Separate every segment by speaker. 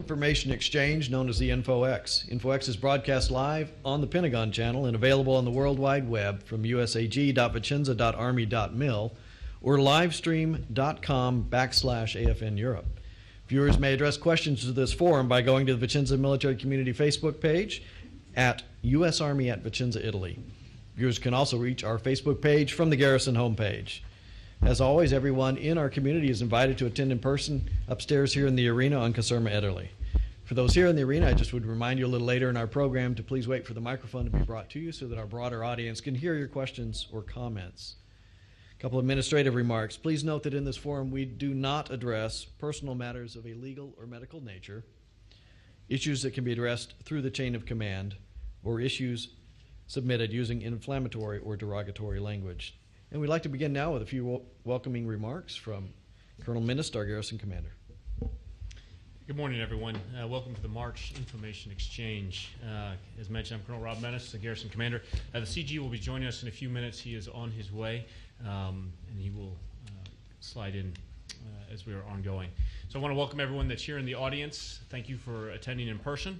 Speaker 1: information exchange known as the InfoX. InfoX is broadcast live on the Pentagon Channel and available on the World Wide Web from usag.vicenza.army.mil or livestream.com/AFN Europe. Viewers may address questions to this forum by going to the Vicenza Military Community Facebook page at U.S. Army at Vicenza, Italy. Viewers can also reach our Facebook page from the Garrison homepage. As always, everyone in our community is invited to attend in person upstairs here in the arena on Caserma, Italy. For those here in the arena, I just would remind you a little later in our program to please wait for the microphone to be brought to you so that our broader audience can hear your questions or comments. A couple administrative remarks. Please note that in this forum we do not address personal matters of a legal or medical nature, issues that can be addressed through the chain of command, or issues submitted using inflammatory or derogatory language. And we'd like to begin now with a few welcoming remarks from Colonel Minist, our Garrison Commander.
Speaker 2: Good morning, everyone. Welcome to the March Information Exchange. As mentioned, I'm Colonel Rob Minist, the Garrison Commander. The CG will be joining us in a few minutes. He is on his way, and he will slide in as we are ongoing. So I want to welcome everyone that's here in the audience. Thank you for attending in person.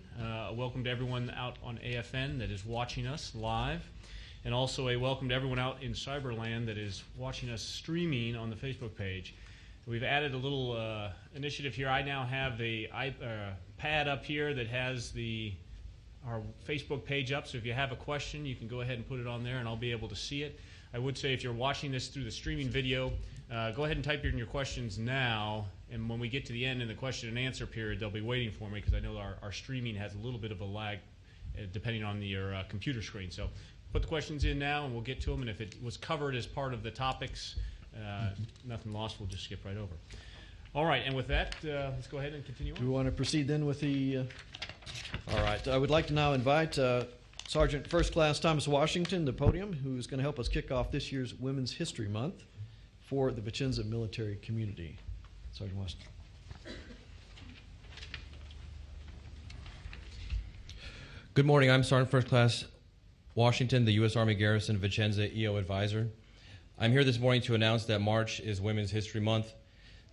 Speaker 2: Welcome to everyone out on AFN that is watching us live. And also a welcome to everyone out in Cyberland that is watching us streaming on the Facebook page. We've added a little initiative here. I now have the pad up here that has our Facebook page up. So if you have a question, you can go ahead and put it on there and I'll be able to see it. I would say if you're watching this through the streaming video, go ahead and type in your questions now. And when we get to the end in the question and answer period, they'll be waiting for me because I know our streaming has a little bit of a lag depending on your computer screen. So put the questions in now and we'll get to them. And if it was covered as part of the topics, nothing lost, we'll just skip right over. All right, and with that, let's go ahead and continue on.
Speaker 1: Do we want to proceed then with the... all right, I would like to now invite Sergeant First Class Thomas Washington to the podium, who's going to help us kick off this year's Women's History Month for the Vicenza military community. Sergeant Washington.
Speaker 3: Good morning, I'm Sergeant First Class Washington, the U.S. Army Garrison Vicenza EO Advisor. I'm here this morning to announce that March is Women's History Month.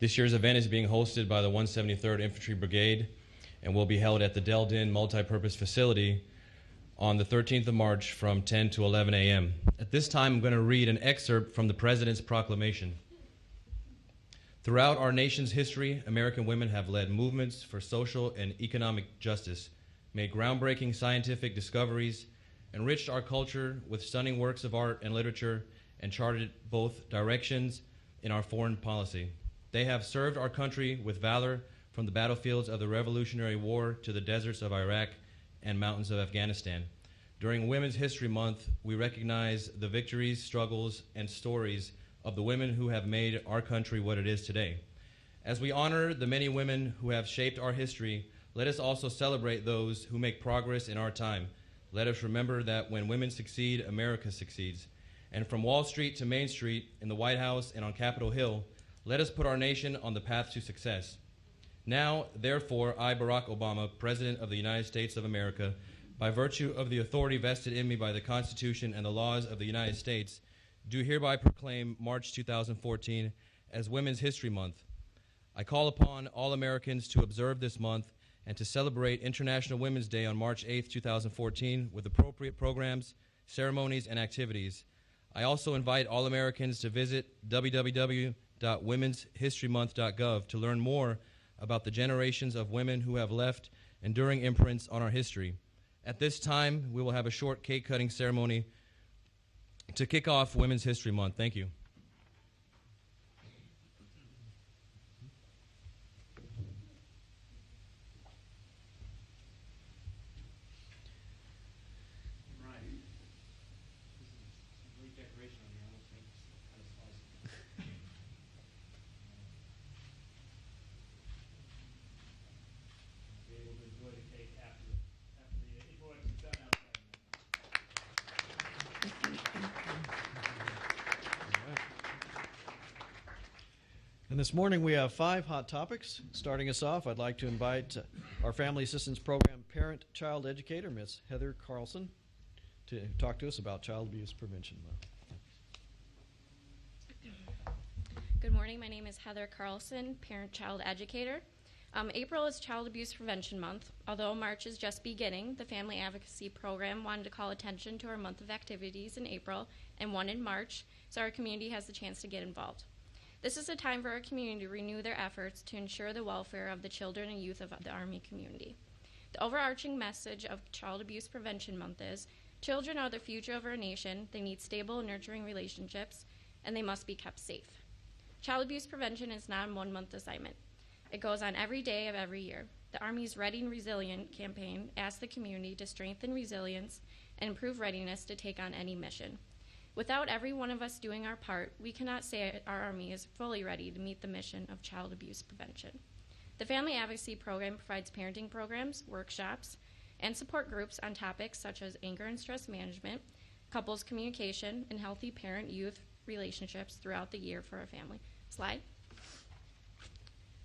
Speaker 3: This year's event is being hosted by the 173rd Infantry Brigade and will be held at the Deldin Multipurpose Facility on the 13th of March from 10 to 11 a.m. At this time, I'm going to read an excerpt from the President's Proclamation. Throughout our nation's history, American women have led movements for social and economic justice, made groundbreaking scientific discoveries, enriched our culture with stunning works of art and literature, and charted both directions in our foreign policy. They have served our country with valor from the battlefields of the Revolutionary War to the deserts of Iraq and mountains of Afghanistan. During Women's History Month, we recognize the victories, struggles, and stories of the women who have made our country what it is today. As we honor the many women who have shaped our history, let us also celebrate those who make progress in our time. Let us remember that when women succeed, America succeeds. And from Wall Street to Main Street, in the White House and on Capitol Hill, let us put our nation on the path to success. Now, therefore, I, Barack Obama, President of the United States of America, by virtue of the authority vested in me by the Constitution and the laws of the United States, do hereby proclaim March 2014 as Women's History Month. I call upon all Americans to observe this month and to celebrate International Women's Day on March 8, 2014 with appropriate programs, ceremonies, and activities. I also invite all Americans to visit www.womenshistorymonth.gov to learn more about the generations of women who have left enduring imprints on our history. At this time, we will have a short cake-cutting ceremony to kick off Women's History Month. Thank you.
Speaker 1: And this morning we have 5 hot topics. Starting us off, I'd like to invite our Family Assistance Program Parent-Child Educator, Ms. Heather Carlson, to talk to us about Child Abuse Prevention Month.
Speaker 4: Good morning. My name is Heather Carlson, Parent-Child Educator. April is Child Abuse Prevention Month. Although March is just beginning, the Family Advocacy Program wanted to call attention to our month of activities in April and one in March, so our community has the chance to get involved. This is a time for our community to renew their efforts to ensure the welfare of the children and youth of the Army community. The overarching message of Child Abuse Prevention Month is, children are the future of our nation, they need stable and nurturing relationships, and they must be kept safe. Child abuse prevention is not a one-month assignment. It goes on every day of every year. The Army's Ready and Resilient campaign asks the community to strengthen resilience and improve readiness to take on any mission. Without every one of us doing our part, we cannot say our Army is fully ready to meet the mission of child abuse prevention. The Family Advocacy Program provides parenting programs, workshops, and support groups on topics such as anger and stress management, couples communication, and healthy parent-youth relationships throughout the year for our family. Slide.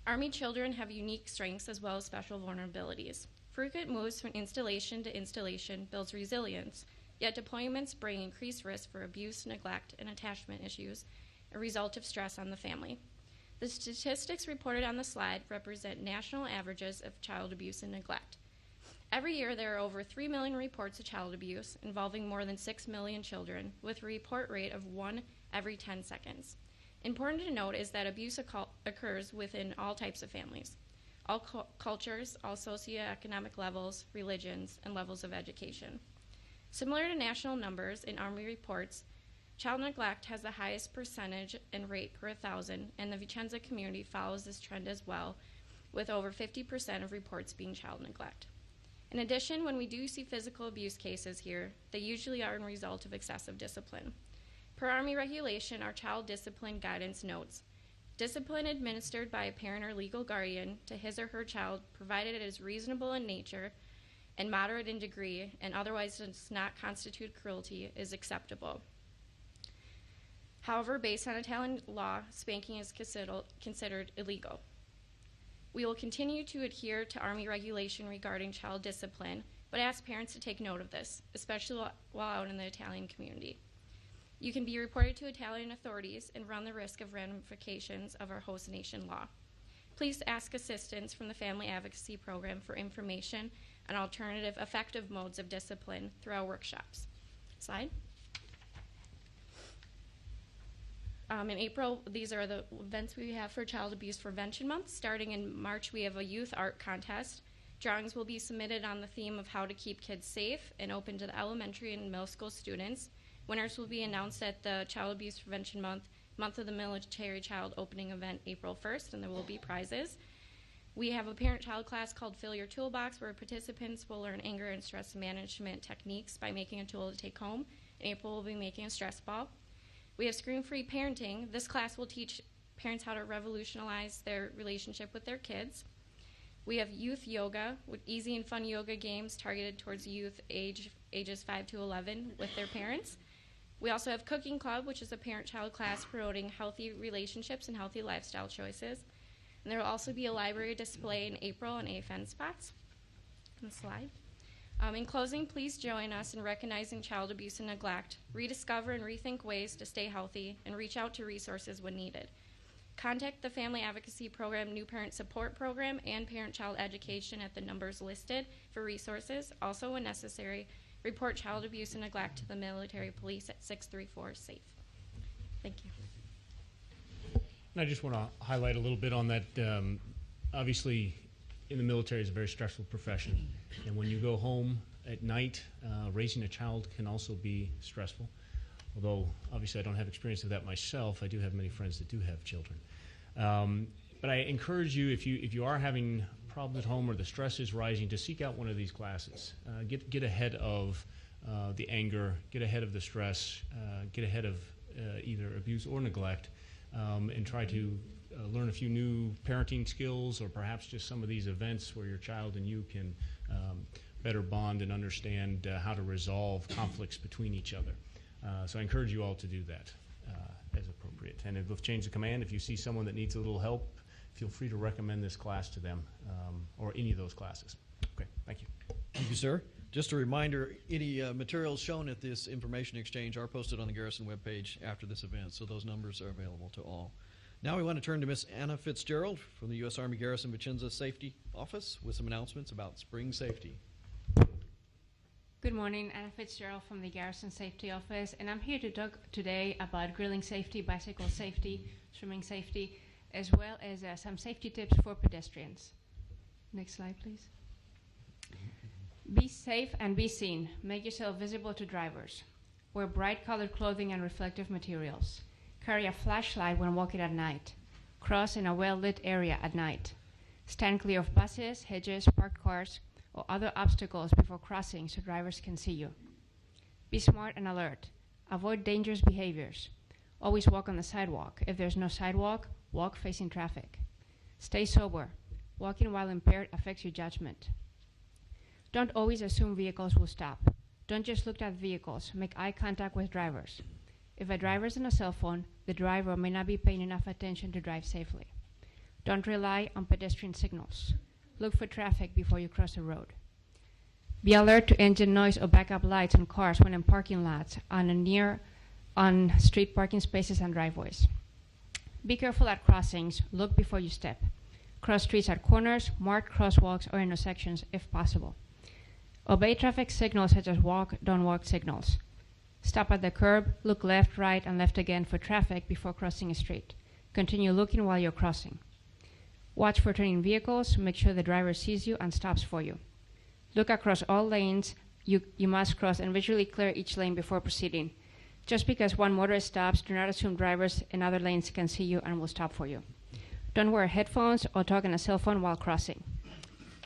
Speaker 4: Army children have unique strengths as well as special vulnerabilities. Frequent moves from installation to installation builds resilience, yet deployments bring increased risk for abuse, neglect, and attachment issues, a result of stress on the family. The statistics reported on the slide represent national averages of child abuse and neglect. Every year, there are over 3 million reports of child abuse involving more than 6 million children, with a report rate of 1 every 10 seconds. Important to note is that abuse occurs within all types of families, all cultures, all socioeconomic levels, religions, and levels of education. Similar to national numbers in Army reports, child neglect has the highest percentage and rate per 1,000, and the Vicenza community follows this trend as well, with over 50% of reports being child neglect. In addition, when we do see physical abuse cases here, they usually are a result of excessive discipline. Per Army regulation, our child discipline guidance notes, discipline administered by a parent or legal guardian to his or her child, provided it is reasonable in nature and moderate in degree and otherwise does not constitute cruelty, is acceptable. However, based on Italian law, spanking is considered illegal. We will continue to adhere to Army regulation regarding child discipline, but ask parents to take note of this, especially while out in the Italian community. You can be reported to Italian authorities and run the risk of ramifications of our host nation law. Please ask assistance from the Family Advocacy Program for information on alternative effective modes of discipline through our workshops. Slide. In April, these are the events we have for Child Abuse Prevention Month. Starting in March, we have a youth art contest. Drawings will be submitted on the theme of how to keep kids safe and open to the elementary and middle school students. Winners will be announced at the Child Abuse Prevention Month of the Military Child opening event April 1st, and there will be prizes. We have a parent-child class called Fill Your Toolbox, where participants will learn anger and stress management techniques by making a tool to take home. In April, we'll be making a stress ball. We have Screen-Free Parenting. This class will teach parents how to revolutionize their relationship with their kids. We have Youth Yoga, with easy and fun yoga games targeted towards youth ages 5 to 11 with their parents. We also have Cooking Club, which is a parent-child class promoting healthy relationships and healthy lifestyle choices. And there will also be a library display in April on AFN spots. On the slide. In closing, please join us in recognizing child abuse and neglect, rediscover and rethink ways to stay healthy, and reach out to resources when needed. Contact the Family Advocacy Program New Parent Support Program and Parent-Child Education at the numbers listed for resources. Also, when necessary, report child abuse and neglect to the military police at 634-SAFE. Thank you.
Speaker 2: And I just want to highlight a little bit on that. Obviously, in the military is a very stressful profession. And when you go home at night, raising a child can also be stressful. Although, obviously, I don't have experience of that myself. I do have many friends that do have children. But I encourage you, if you are having problems at home or the stress is rising, to seek out one of these classes. Get ahead of the anger, get ahead of the stress, get ahead of either abuse or neglect, and try to learn a few new parenting skills, or perhaps just some of these events where your child and you can better bond and understand how to resolve conflicts between each other. So I encourage you all to do that as appropriate. And with Change of Command, if you see someone that needs a little help, feel free to recommend this class to them, or any of those classes. Okay, thank you.
Speaker 1: Thank you, sir. Just a reminder, any materials shown at this information exchange are posted on the Garrison webpage after this event, so those numbers are available to all. Now we want to turn to Miss Anna Fitzgerald from the U.S. Army Garrison Vicenza Safety Office with some announcements about spring safety.
Speaker 5: Good morning, Anna Fitzgerald from the Garrison Safety Office, and I'm here to talk today about grilling safety, bicycle safety, swimming safety, as well as some safety tips for pedestrians. Next slide, please. Be safe and be seen. Make yourself visible to drivers. Wear bright colored clothing and reflective materials. Carry a flashlight when walking at night. Cross in a well-lit area at night. Stand clear of buses, hedges, parked cars, or other obstacles before crossing so drivers can see you. Be smart and alert. Avoid dangerous behaviors. Always walk on the sidewalk. If there's no sidewalk, walk facing traffic. Stay sober. Walking while impaired affects your judgment. Don't always assume vehicles will stop. Don't just look at vehicles. Make eye contact with drivers. If a driver is on a cell phone, the driver may not be paying enough attention to drive safely. Don't rely on pedestrian signals. Look for traffic before you cross the road. Be alert to engine noise or backup lights on cars when in parking lots, on street parking spaces and driveways. Be careful at crossings. Look before you step. Cross streets at corners, marked crosswalks or intersections if possible. Obey traffic signals such as walk, don't walk signals. Stop at the curb, look left, right, and left again for traffic before crossing a street. Continue looking while you're crossing. Watch for turning vehicles, make sure the driver sees you and stops for you. Look across all lanes you must cross and visually clear each lane before proceeding. Just because one motorist stops, do not assume drivers in other lanes can see you and will stop for you. Don't wear headphones or talk on a cell phone while crossing.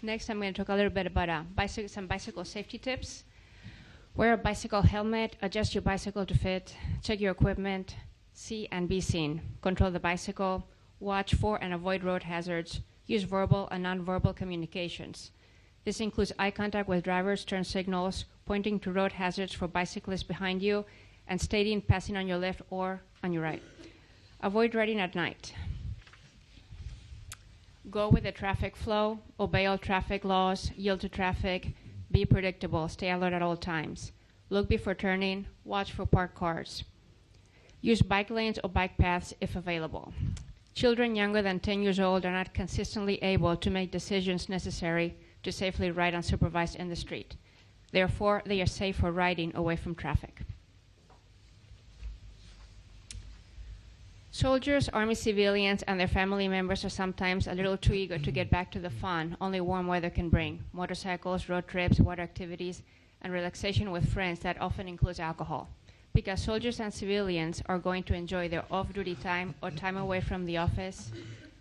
Speaker 5: Next, I'm going to talk a little bit about some bicycle safety tips. Wear a bicycle helmet, adjust your bicycle to fit, check your equipment, see and be seen. Control the bicycle, watch for and avoid road hazards, use verbal and nonverbal communications. This includes eye contact with drivers, turn signals, pointing to road hazards for bicyclists behind you, and stating passing on your left or on your right. Avoid riding at night. Go with the traffic flow, obey all traffic laws, yield to traffic, be predictable, stay alert at all times. Look before turning, watch for parked cars. Use bike lanes or bike paths if available. Children younger than 10 years old are not consistently able to make decisions necessary to safely ride unsupervised in the street. Therefore, they are safe for riding away from traffic. Soldiers, Army civilians, and their family members are sometimes a little too eager to get back to the fun only warm weather can bring. Motorcycles, road trips, water activities, and relaxation with friends that often includes alcohol. Because soldiers and civilians are going to enjoy their off-duty time or time away from the office,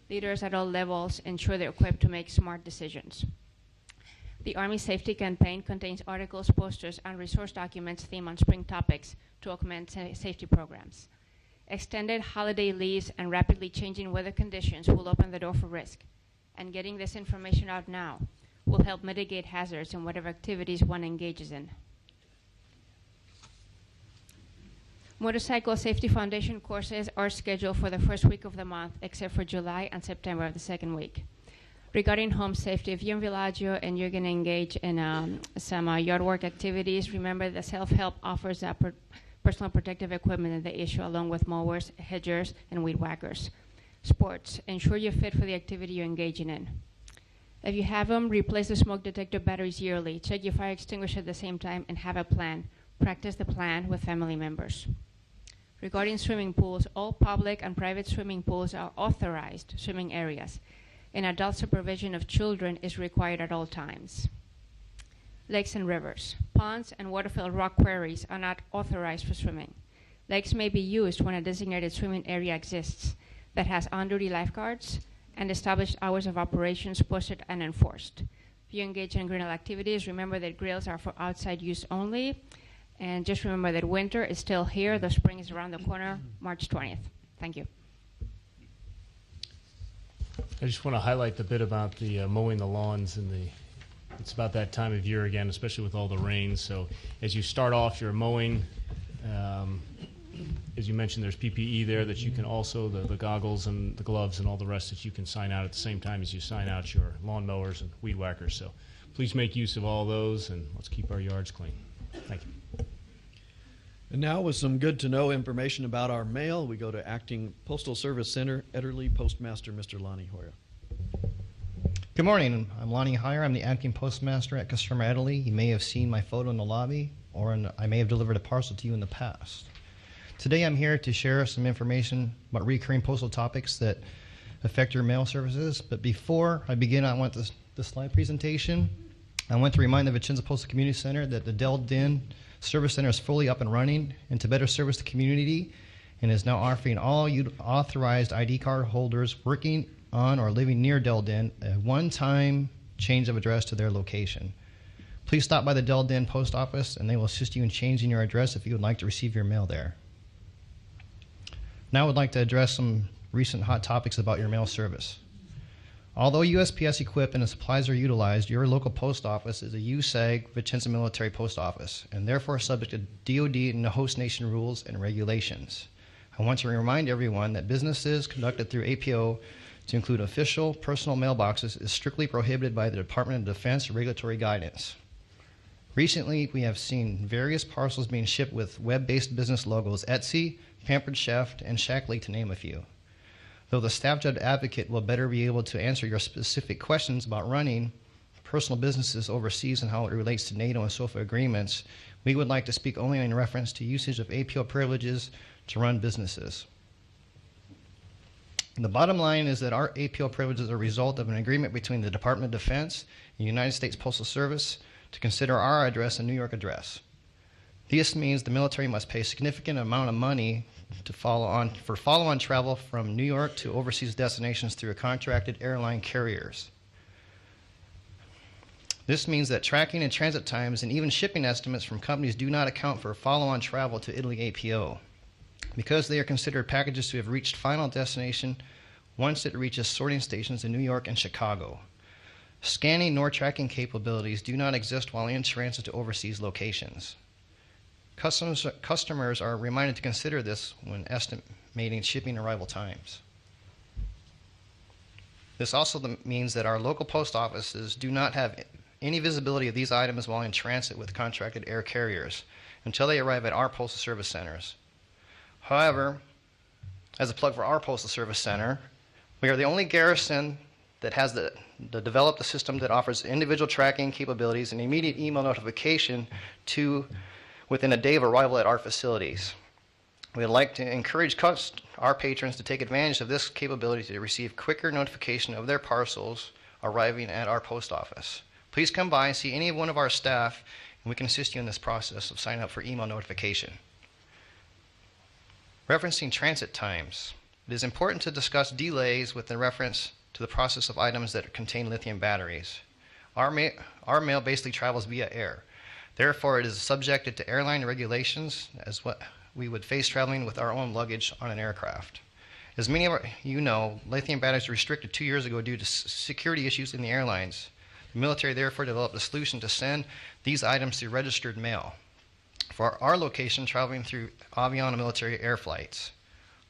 Speaker 5: leaders at all levels ensure they're equipped to make smart decisions. The Army Safety Campaign contains articles, posters, and resource documents themed on spring topics to augment safety programs. Extended holiday leaves and rapidly changing weather conditions will open the door for risk, and getting this information out now will help mitigate hazards in whatever activities one engages in. Motorcycle Safety Foundation courses are scheduled for the first week of the month, except for July and September of the second week. Regarding home safety, if you're in Villaggio and you're going to engage in some yard work activities, remember that self-help offers personal protective equipment that they issue along with mowers, hedgers, and weed whackers. Sports, ensure you're fit for the activity you're engaging in. If you have them, replace the smoke detector batteries yearly. Check your fire extinguisher at the same time and have a plan. Practice the plan with family members. Regarding swimming pools, all public and private swimming pools are authorized swimming areas, and adult supervision of children is required at all times. Lakes and rivers. Ponds and water-filled rock quarries are not authorized for swimming. Lakes may be used when a designated swimming area exists that has on-duty lifeguards and established hours of operations posted and enforced. If you engage in grill activities, remember that grills are for outside use only, and just remember that winter is still here. The spring is around the corner, March 20th. Thank you.
Speaker 2: I just want to highlight the bit about the mowing the lawns and it's about that time of year again, especially with all the rain. So as you start off your mowing, as you mentioned, there's PPE there that you can also, the goggles and the gloves and all the rest that you can sign out at the same time as you sign out your lawn mowers and weed whackers. So please make use of all those and let's keep our yards clean. Thank you.
Speaker 1: And now with some good to know information about our mail, we go to Acting Postal Service Center, Ederly Postmaster, Mr. Lonnie Hoyer.
Speaker 6: Good morning. I'm Lonnie Heyer. I'm the acting postmaster at Customer Italy. You may have seen my photo in the lobby, or I may have delivered a parcel to you in the past. Today I'm here to share some information about recurring postal topics that affect your mail services. But before I begin, I want this slide presentation. I want to remind the Vicenza Postal Community Center that the Del Din Service Center is fully up and running and to better service the community, and is now offering all authorized ID card holders working on or living near Del Din a one-time change of address to their location. Please stop by the Del Din post office and they will assist you in changing your address if you would like to receive your mail there. Now I would like to address some recent hot topics about your mail service. Although USPS equipment and supplies are utilized, your local post office is a USAG Vicenza Military Post Office and therefore subject to DoD and the host nation rules and regulations. I want to remind everyone that businesses conducted through APO to include official personal mailboxes is strictly prohibited by the Department of Defense regulatory guidance. Recently, we have seen various parcels being shipped with web-based business logos Etsy, Pampered Chef, and Shackley, to name a few. Though the staff judge advocate will better be able to answer your specific questions about running personal businesses overseas and how it relates to NATO and SOFA agreements, we would like to speak only in reference to usage of APO privileges to run businesses. The bottom line is that our APO privileges are a result of an agreement between the Department of Defense and the United States Postal Service to consider our address a New York address. This means the military must pay a significant amount of money for follow-on travel from New York to overseas destinations through contracted airline carriers. This means that tracking and transit times and even shipping estimates from companies do not account for follow-on travel to Italy APO, because they are considered packages to have reached final destination once it reaches sorting stations in New York and Chicago. Scanning nor tracking capabilities do not exist while in transit to overseas locations. Customers are reminded to consider this when estimating shipping arrival times. This also means that our local post offices do not have any visibility of these items while in transit with contracted air carriers until they arrive at our postal service centers. However, as a plug for our postal service center, we are the only garrison that has developed a system that offers individual tracking capabilities and immediate email notification within a day of arrival at our facilities. We would like to encourage our patrons to take advantage of this capability to receive quicker notification of their parcels arriving at our post office. Please come by and see any one of our staff, and we can assist you in this process of signing up for email notification. Referencing transit times, it is important to discuss delays with the reference to the process of items that contain lithium batteries. Our mail basically travels via air. Therefore, it is subjected to airline regulations as what we would face traveling with our own luggage on an aircraft. As many of you know, lithium batteries were restricted 2 years ago due to security issues in the airlines. The military therefore developed a solution to send these items through registered mail for our location traveling through Aviana military air flights.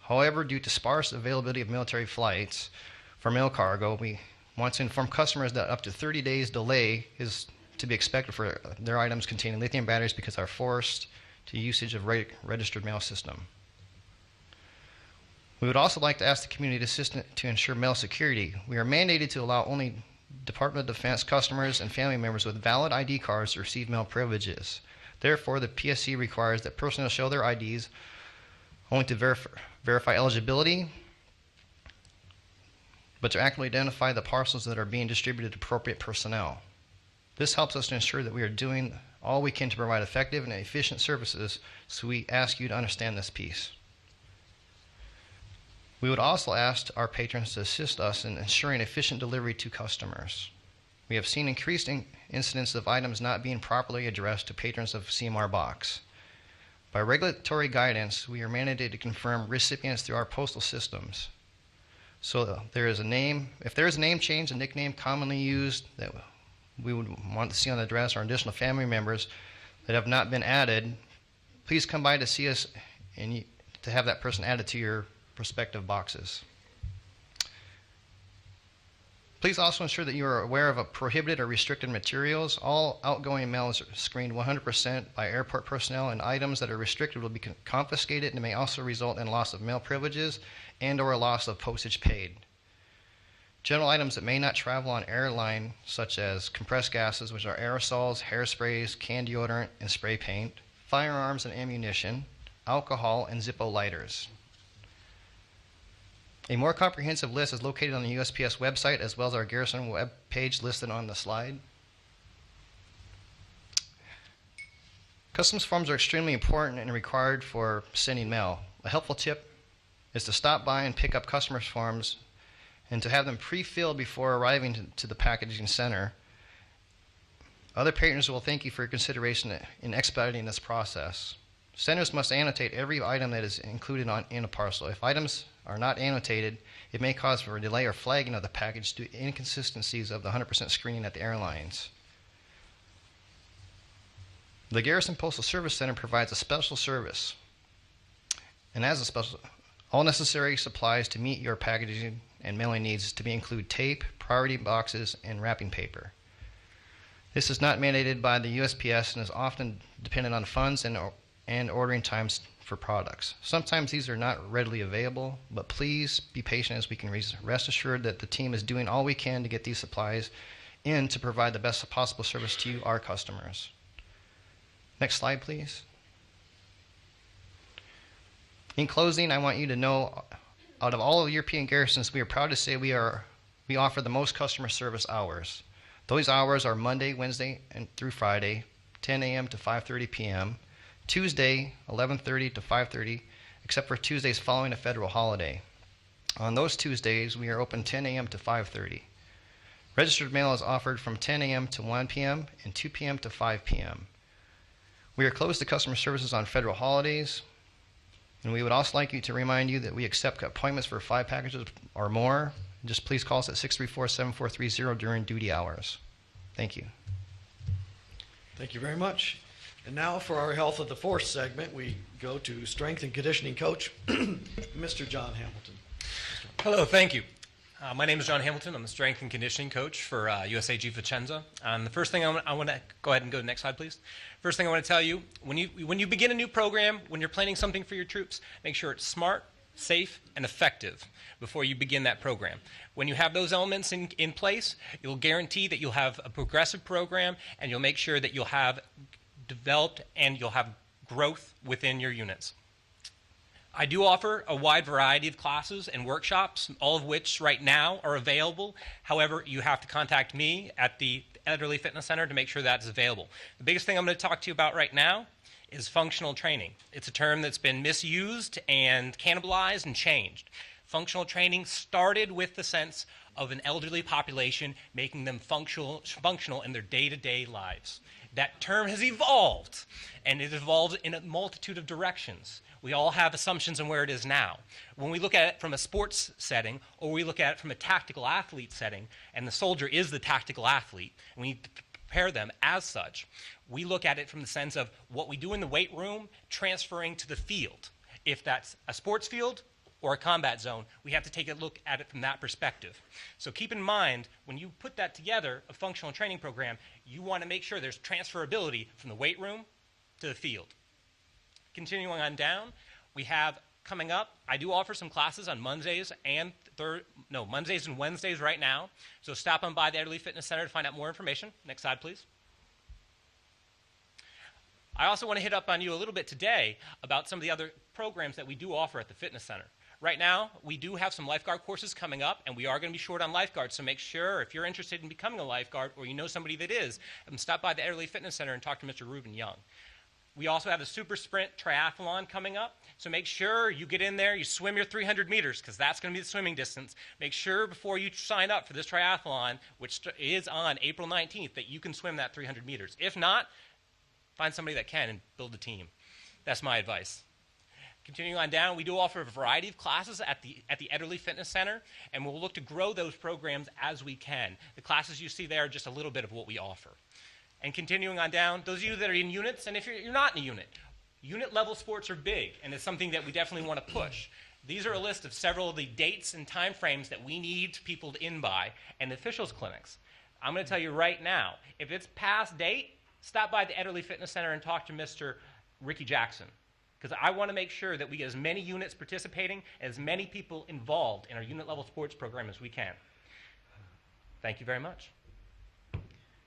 Speaker 6: However, due to sparse availability of military flights for mail cargo, we want to inform customers that up to 30 days delay is to be expected for their items containing lithium batteries because are forced to usage of registered mail system. We would also like to ask the community to assist to ensure mail security. We are mandated to allow only Department of Defense customers and family members with valid ID cards to receive mail privileges. Therefore, the PSC requires that personnel show their IDs only to verify eligibility, but to accurately identify the parcels that are being distributed to appropriate personnel. This helps us to ensure that we are doing all we can to provide effective and efficient services, so we ask you to understand this piece. We would also ask our patrons to assist us in ensuring efficient delivery to customers. We have seen increased incidents of items not being properly addressed to patrons of CMR Box. By regulatory guidance, we are mandated to confirm recipients through our postal systems. So if there is a name change, a nickname commonly used that we would want to see on the address, or additional family members that have not been added, please come by to see us and to have that person added to your respective boxes. Please also ensure that you are aware of prohibited or restricted materials. All outgoing mail is screened 100% by airport personnel, and items that are restricted will be confiscated and may also result in loss of mail privileges and/or a loss of postage paid. General items that may not travel on airline, such as compressed gases, which are aerosols, hairsprays, canned deodorant, and spray paint, firearms and ammunition, alcohol, and Zippo lighters. A more comprehensive list is located on the USPS website, as well as our Garrison web page listed on the slide. Customs forms are extremely important and required for sending mail. A helpful tip is to stop by and pick up customers' forms and to have them pre-filled before arriving to the packaging center. Other patrons will thank you for your consideration in expediting this process. Senders must annotate every item that is included in a parcel. If items are not annotated, it may cause for a delay or flagging of the package due to inconsistencies of the 100% screening at the airlines. The Garrison Postal Service Center provides a special service, and as a special, all necessary supplies to meet your packaging and mailing needs to include tape, priority boxes, and wrapping paper. This is not mandated by the USPS and is often dependent on funds and ordering times for products. Sometimes these are not readily available, but please be patient as we can rest assured that the team is doing all we can to get these supplies in to provide the best possible service to you, our customers. Next slide, please. In closing, I want you to know, out of all of European garrisons, we are proud to say we offer the most customer service hours. Those hours are Monday, Wednesday, and through Friday, 10 a.m. to 5:30 p.m., Tuesday, 11:30 to 5:30, except for Tuesdays following a federal holiday. On those Tuesdays, we are open 10 a.m. to 5:30. Registered mail is offered from 10 a.m. to 1 p.m. and 2 p.m. to 5 p.m. We are closed to customer services on federal holidays, and we would also like you to remind you that we accept appointments for 5 packages or more. Just please call us at 634-7430 during duty hours. Thank you.
Speaker 1: Thank you very much. And now for our Health of the Force segment, we go to strength and conditioning coach, Mr. John Hamilton.
Speaker 7: Hello, thank you. My name is John Hamilton. I'm the strength and conditioning coach for USAG Vicenza. And the first thing I want to go ahead and go to the next slide, please. First thing I want to tell you, when you begin a new program, when you're planning something for your troops, make sure it's smart, safe, and effective before you begin that program. When you have those elements in place, you'll guarantee that you'll have a progressive program, and you'll make sure that you'll have developed and you'll have growth within your units. I do offer a wide variety of classes and workshops, all of which right now are available. However, you have to contact me at the Elderly Fitness Center to make sure that's available. The biggest thing I'm going to talk to you about right now is functional training. It's a term that's been misused and cannibalized and changed. Functional training started with the sense of an elderly population, making them functional in their day-to-day lives. That term has evolved, and it evolved in a multitude of directions. We all have assumptions on where it is now. When we look at it from a sports setting, or we look at it from a tactical athlete setting, and the soldier is the tactical athlete, and we need to prepare them as such, we look at it from the sense of what we do in the weight room transferring to the field. If that's a sports field or a combat zone, we have to take a look at it from that perspective. So keep in mind, when you put that together, a functional training program, you want to make sure there's transferability from the weight room to the field. Continuing on down, we have coming up, I do offer some classes on Mondays and Wednesdays right now. So stop on by the Elderly Fitness Center to find out more information. Next slide, please. I also want to hit up on you a little bit today about some of the other programs that we do offer at the fitness center. Right now, we do have some lifeguard courses coming up, and we are going to be short on lifeguards, so make sure if you're interested in becoming a lifeguard or you know somebody that is, stop by the Elderly Fitness Center and talk to Mr. Ruben Young. We also have a super sprint triathlon coming up, so make sure you get in there, you swim your 300 meters, because that's going to be the swimming distance. Make sure before you sign up for this triathlon, which is on April 19th, that you can swim that 300 meters. If not, find somebody that can and build a team. That's my advice. Continuing on down, we do offer a variety of classes at the Elderly Fitness Center, and we'll look to grow those programs as we can. The classes you see there are just a little bit of what we offer. And continuing on down, those of you that are in units, and if you're not in a unit level sports are big, and it's something that we definitely want to push. These are a list of several of the dates and time frames that we need people in by, and the officials clinics. I'm going to tell you right now, if it's past date, stop by the Ederly Fitness Center and talk to Mr. Ricky Jackson, because I want to make sure that we get as many units participating, as many people involved in our unit level sports program as we can. Thank you very much.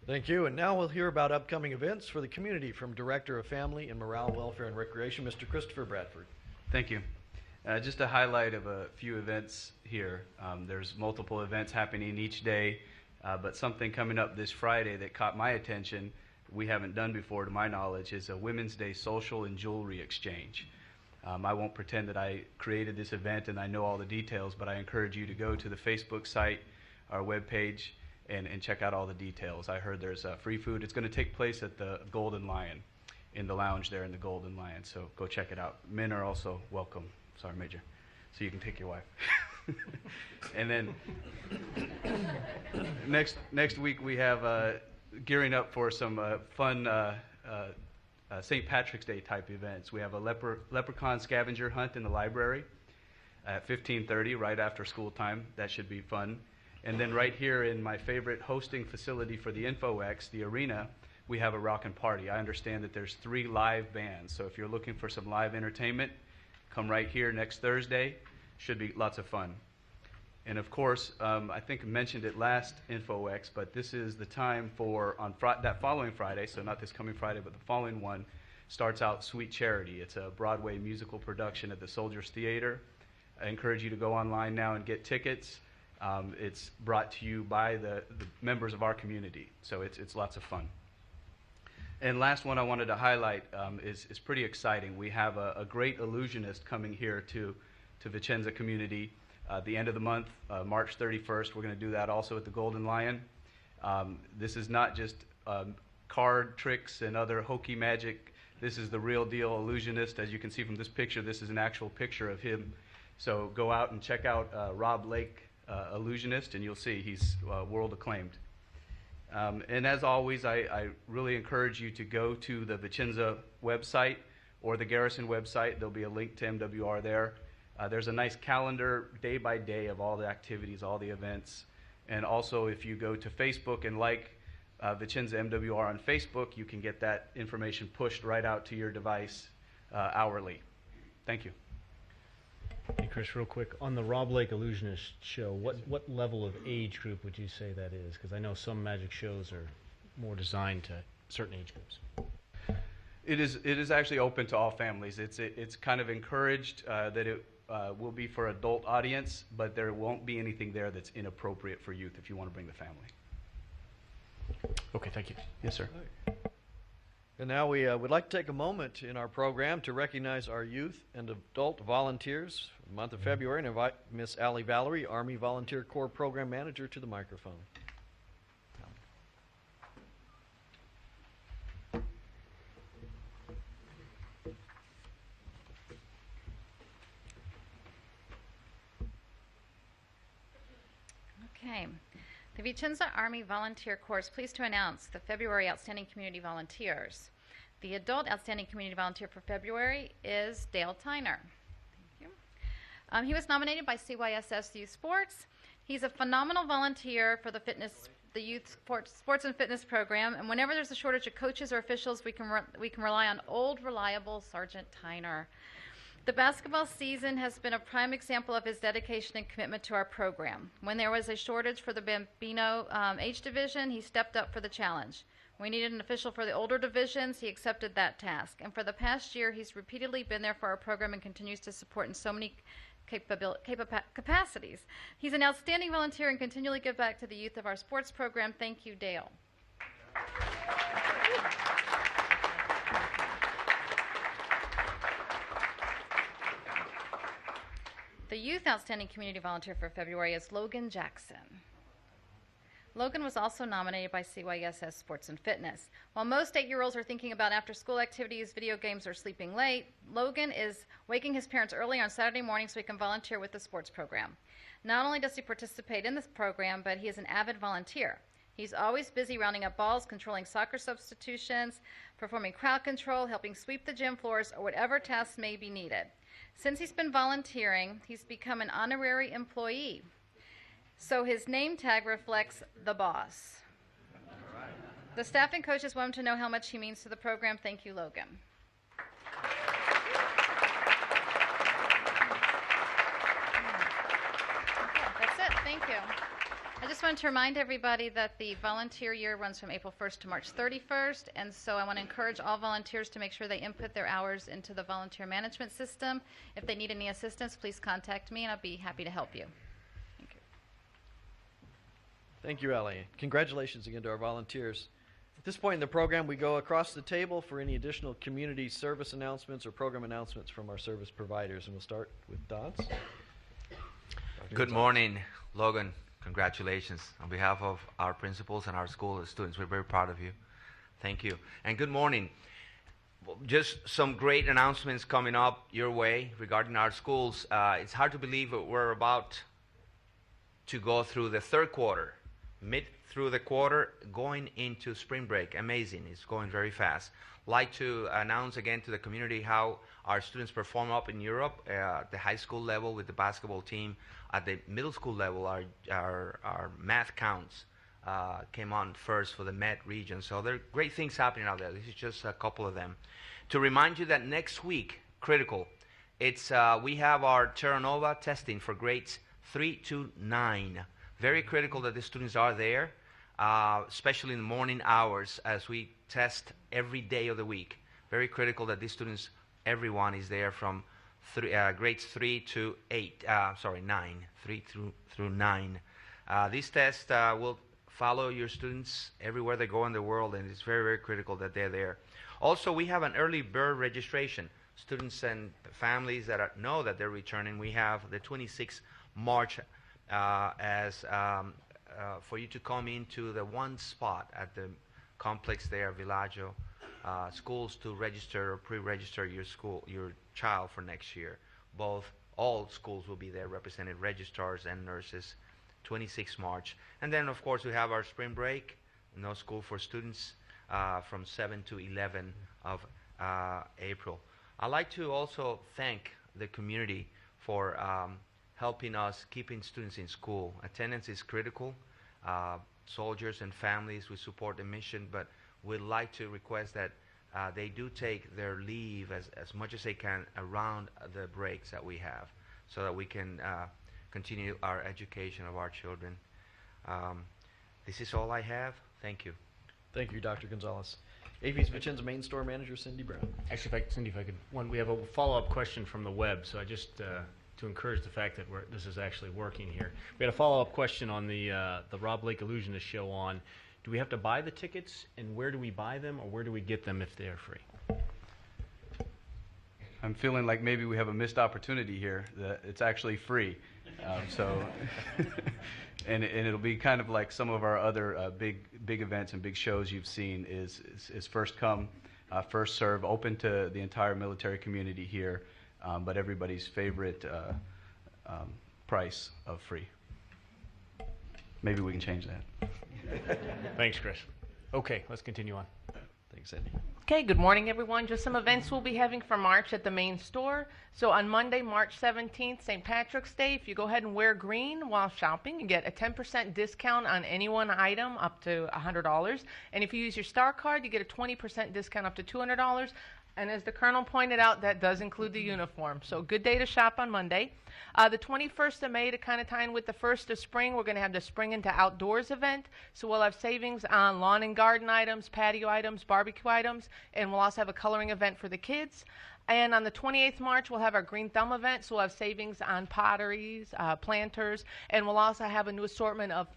Speaker 1: Thank you. And now we'll hear about upcoming events for the community from Director of Family and Morale, Welfare, and Recreation, Mr. Christopher Bradford.
Speaker 8: Thank you. Just a highlight of a few events here. There's multiple events happening each day, but something coming up this Friday that caught my attention, we haven't done before to my knowledge, is a Women's Day social and jewelry exchange. I won't pretend that I created this event and I know all the details, but I encourage you to go to the Facebook site, our webpage, and check out all the details. I heard there's free food. It's going to take place at the Golden Lion, in the lounge there in the Golden Lion, so go check it out. Men are also welcome. Sorry, Major. So you can take your wife. And then next week we have gearing up for some fun St. Patrick's Day type events. We have a leprechaun scavenger hunt in the library at 15:30, right after school time. That should be fun. And then right here in my favorite hosting facility for the InfoX, the arena, we have a rockin' party. I understand that there's 3 live bands, so if you're looking for some live entertainment, come right here next Thursday. Should be lots of fun. And of course, I think I mentioned it last InfoX, but this is the time for, on that following Friday, so not this coming Friday, but the following one, starts out Sweet Charity. It's a Broadway musical production at the Soldiers Theater. I encourage you to go online now and get tickets. It's brought to you by the members of our community, so it's lots of fun. And last one I wanted to highlight is pretty exciting. We have a great illusionist coming here to Vicenza community the end of the month, March 31st. We're going to do that also at the Golden Lion. This is not just card tricks and other hokey magic. This is the real deal illusionist. As you can see from this picture, this is an actual picture of him. So go out and check out Rob Lake, illusionist, and you'll see he's world acclaimed. And as always, I really encourage you to go to the Vicenza website or the Garrison website. There'll be a link to MWR there. There's a nice calendar day by day of all the activities, all the events. And also, if you go to Facebook and like Vicenza MWR on Facebook, you can get that information pushed right out to your device hourly. Thank you.
Speaker 2: Hey, Chris, real quick, on the Rob Lake Illusionist show, what level of age group would you say that is? Because I know some magic shows are more designed to certain age groups.
Speaker 8: It is actually open to all families. It's kind of encouraged that it will be for adult audience, but there won't be anything there that's inappropriate for youth if you want to bring the family.
Speaker 2: Okay, thank you.
Speaker 8: Yes, sir.
Speaker 1: And now we would like to take a moment in our program to recognize our youth and adult volunteers for the month of February and invite Miss Allie Valerie, Army Volunteer Corps Program Manager, to the microphone.
Speaker 9: Okay. The Vicenza Army Volunteer Corps is pleased to announce the February Outstanding Community Volunteers. The adult Outstanding Community Volunteer for February is Dale Tyner. Thank you. He was nominated by CYSS Youth Sports. He's a phenomenal volunteer for the youth sports and fitness program, and whenever there's a shortage of coaches or officials, we can rely on old, reliable Sergeant Tyner. The basketball season has been a prime example of his dedication and commitment to our program. When there was a shortage for the Bambino age division, he stepped up for the challenge. We needed an official for the older divisions. He accepted that task. And for the past year, he's repeatedly been there for our program and continues to support in so many capacities. He's an outstanding volunteer and continually give back to the youth of our sports program. Thank you, Dale. The Youth Outstanding Community Volunteer for February is Logan Jackson. Logan was also nominated by CYSS Sports and Fitness. While most 8-year-olds are thinking about after-school activities, video games, or sleeping late, Logan is waking his parents early on Saturday morning so he can volunteer with the sports program. Not only does he participate in this program, but he is an avid volunteer. He's always busy rounding up balls, controlling soccer substitutions, performing crowd control, helping sweep the gym floors, or whatever tasks may be needed. Since he's been volunteering, he's become an honorary employee. So his name tag reflects the boss. The staff and coaches want him to know how much he means to the program. Thank you, Logan. That's it. Thank you. I just want to remind everybody that the volunteer year runs from April 1st to March 31st, and so I want to encourage all volunteers to make sure they input their hours into the volunteer management system. If they need any assistance, please contact me, and I'll be happy to help you. Thank you.
Speaker 1: Thank you, Ellie. Congratulations again to our volunteers. At this point in the program, we go across the table for any additional community service announcements or program announcements from our service providers, and we'll start with Dodds.
Speaker 10: Good morning, Logan. Congratulations. On behalf of our principals and our school students, we're very proud of you. Thank you. And good morning. Well, just some great announcements coming up your way regarding our schools. It's hard to believe that we're about to go through the third quarter, mid through the quarter, going into spring break. Amazing. It's going very fast. Like to announce again to the community how our students perform up in Europe at the high school level with the basketball team. At the middle school level, our math counts came on first for the Met region. So there are great things happening out there. This is just a couple of them. To remind you that next week, critical, it's we have our Terra Nova testing for grades 3 to 9. Very critical that the students are there, especially in the morning hours as we test every day of the week. Very critical that these students, everyone is there from grades 3 to 9, 3 through 9. These tests will follow your students everywhere they go in the world, and it's very, very critical that they're there. Also, we have an early bird registration. Students and families that know that they're returning, we have the 26th March for you to come into the one spot at the complex there, Villaggio schools, to register or pre-register your child for next year. All schools will be there, represented registrars and nurses, 26 March. And then, of course, we have our spring break, no school for students, from 7 to 11 of April. I'd like to also thank the community for helping us keeping students in school. Attendance is critical. Soldiers and families, we support the mission, but we'd like to request that they do take their leave as much as they can around the breaks that we have, so that we can continue our education of our children. This is all I have. Thank you.
Speaker 1: Thank you, Dr. Gonzalez. AP's Vicenza Main Store Manager, Cindy Brown.
Speaker 2: Actually, Cindy, if I could, we have a follow-up question from the web, so I just, to encourage the fact that this is actually working here. We had a follow-up question on the Rob Lake Illusionist show on, do we have to buy the tickets, and where do we buy them, or where do we get them if they're free?
Speaker 8: I'm feeling like maybe we have a missed opportunity here, that it's actually free. And it'll be kind of like some of our other big events and big shows you've seen is first come, first serve, open to the entire military community here, but everybody's favorite price of free. Maybe we can change that.
Speaker 2: Thanks, Chris. Okay, let's continue on.
Speaker 1: Thanks, Cindy.
Speaker 11: Okay, good morning, everyone. Just some events we'll be having for March at the main store. So on Monday, March 17th, St. Patrick's Day, if you go ahead and wear green while shopping, you get a 10% discount on any one item up to $100. And if you use your Star Card, you get a 20% discount up to $200. And as the Colonel pointed out, that does include the uniform. So good day to shop on Monday. The 21st of May, to kind of tie in with the 1st of spring, we're going to have the Spring into Outdoors event. So we'll have savings on lawn and garden items, patio items, barbecue items, and we'll also have a coloring event for the kids. And on the 28th March, we'll have our Green Thumb event, so we'll have savings on potteries, planters, and we'll also have a new assortment of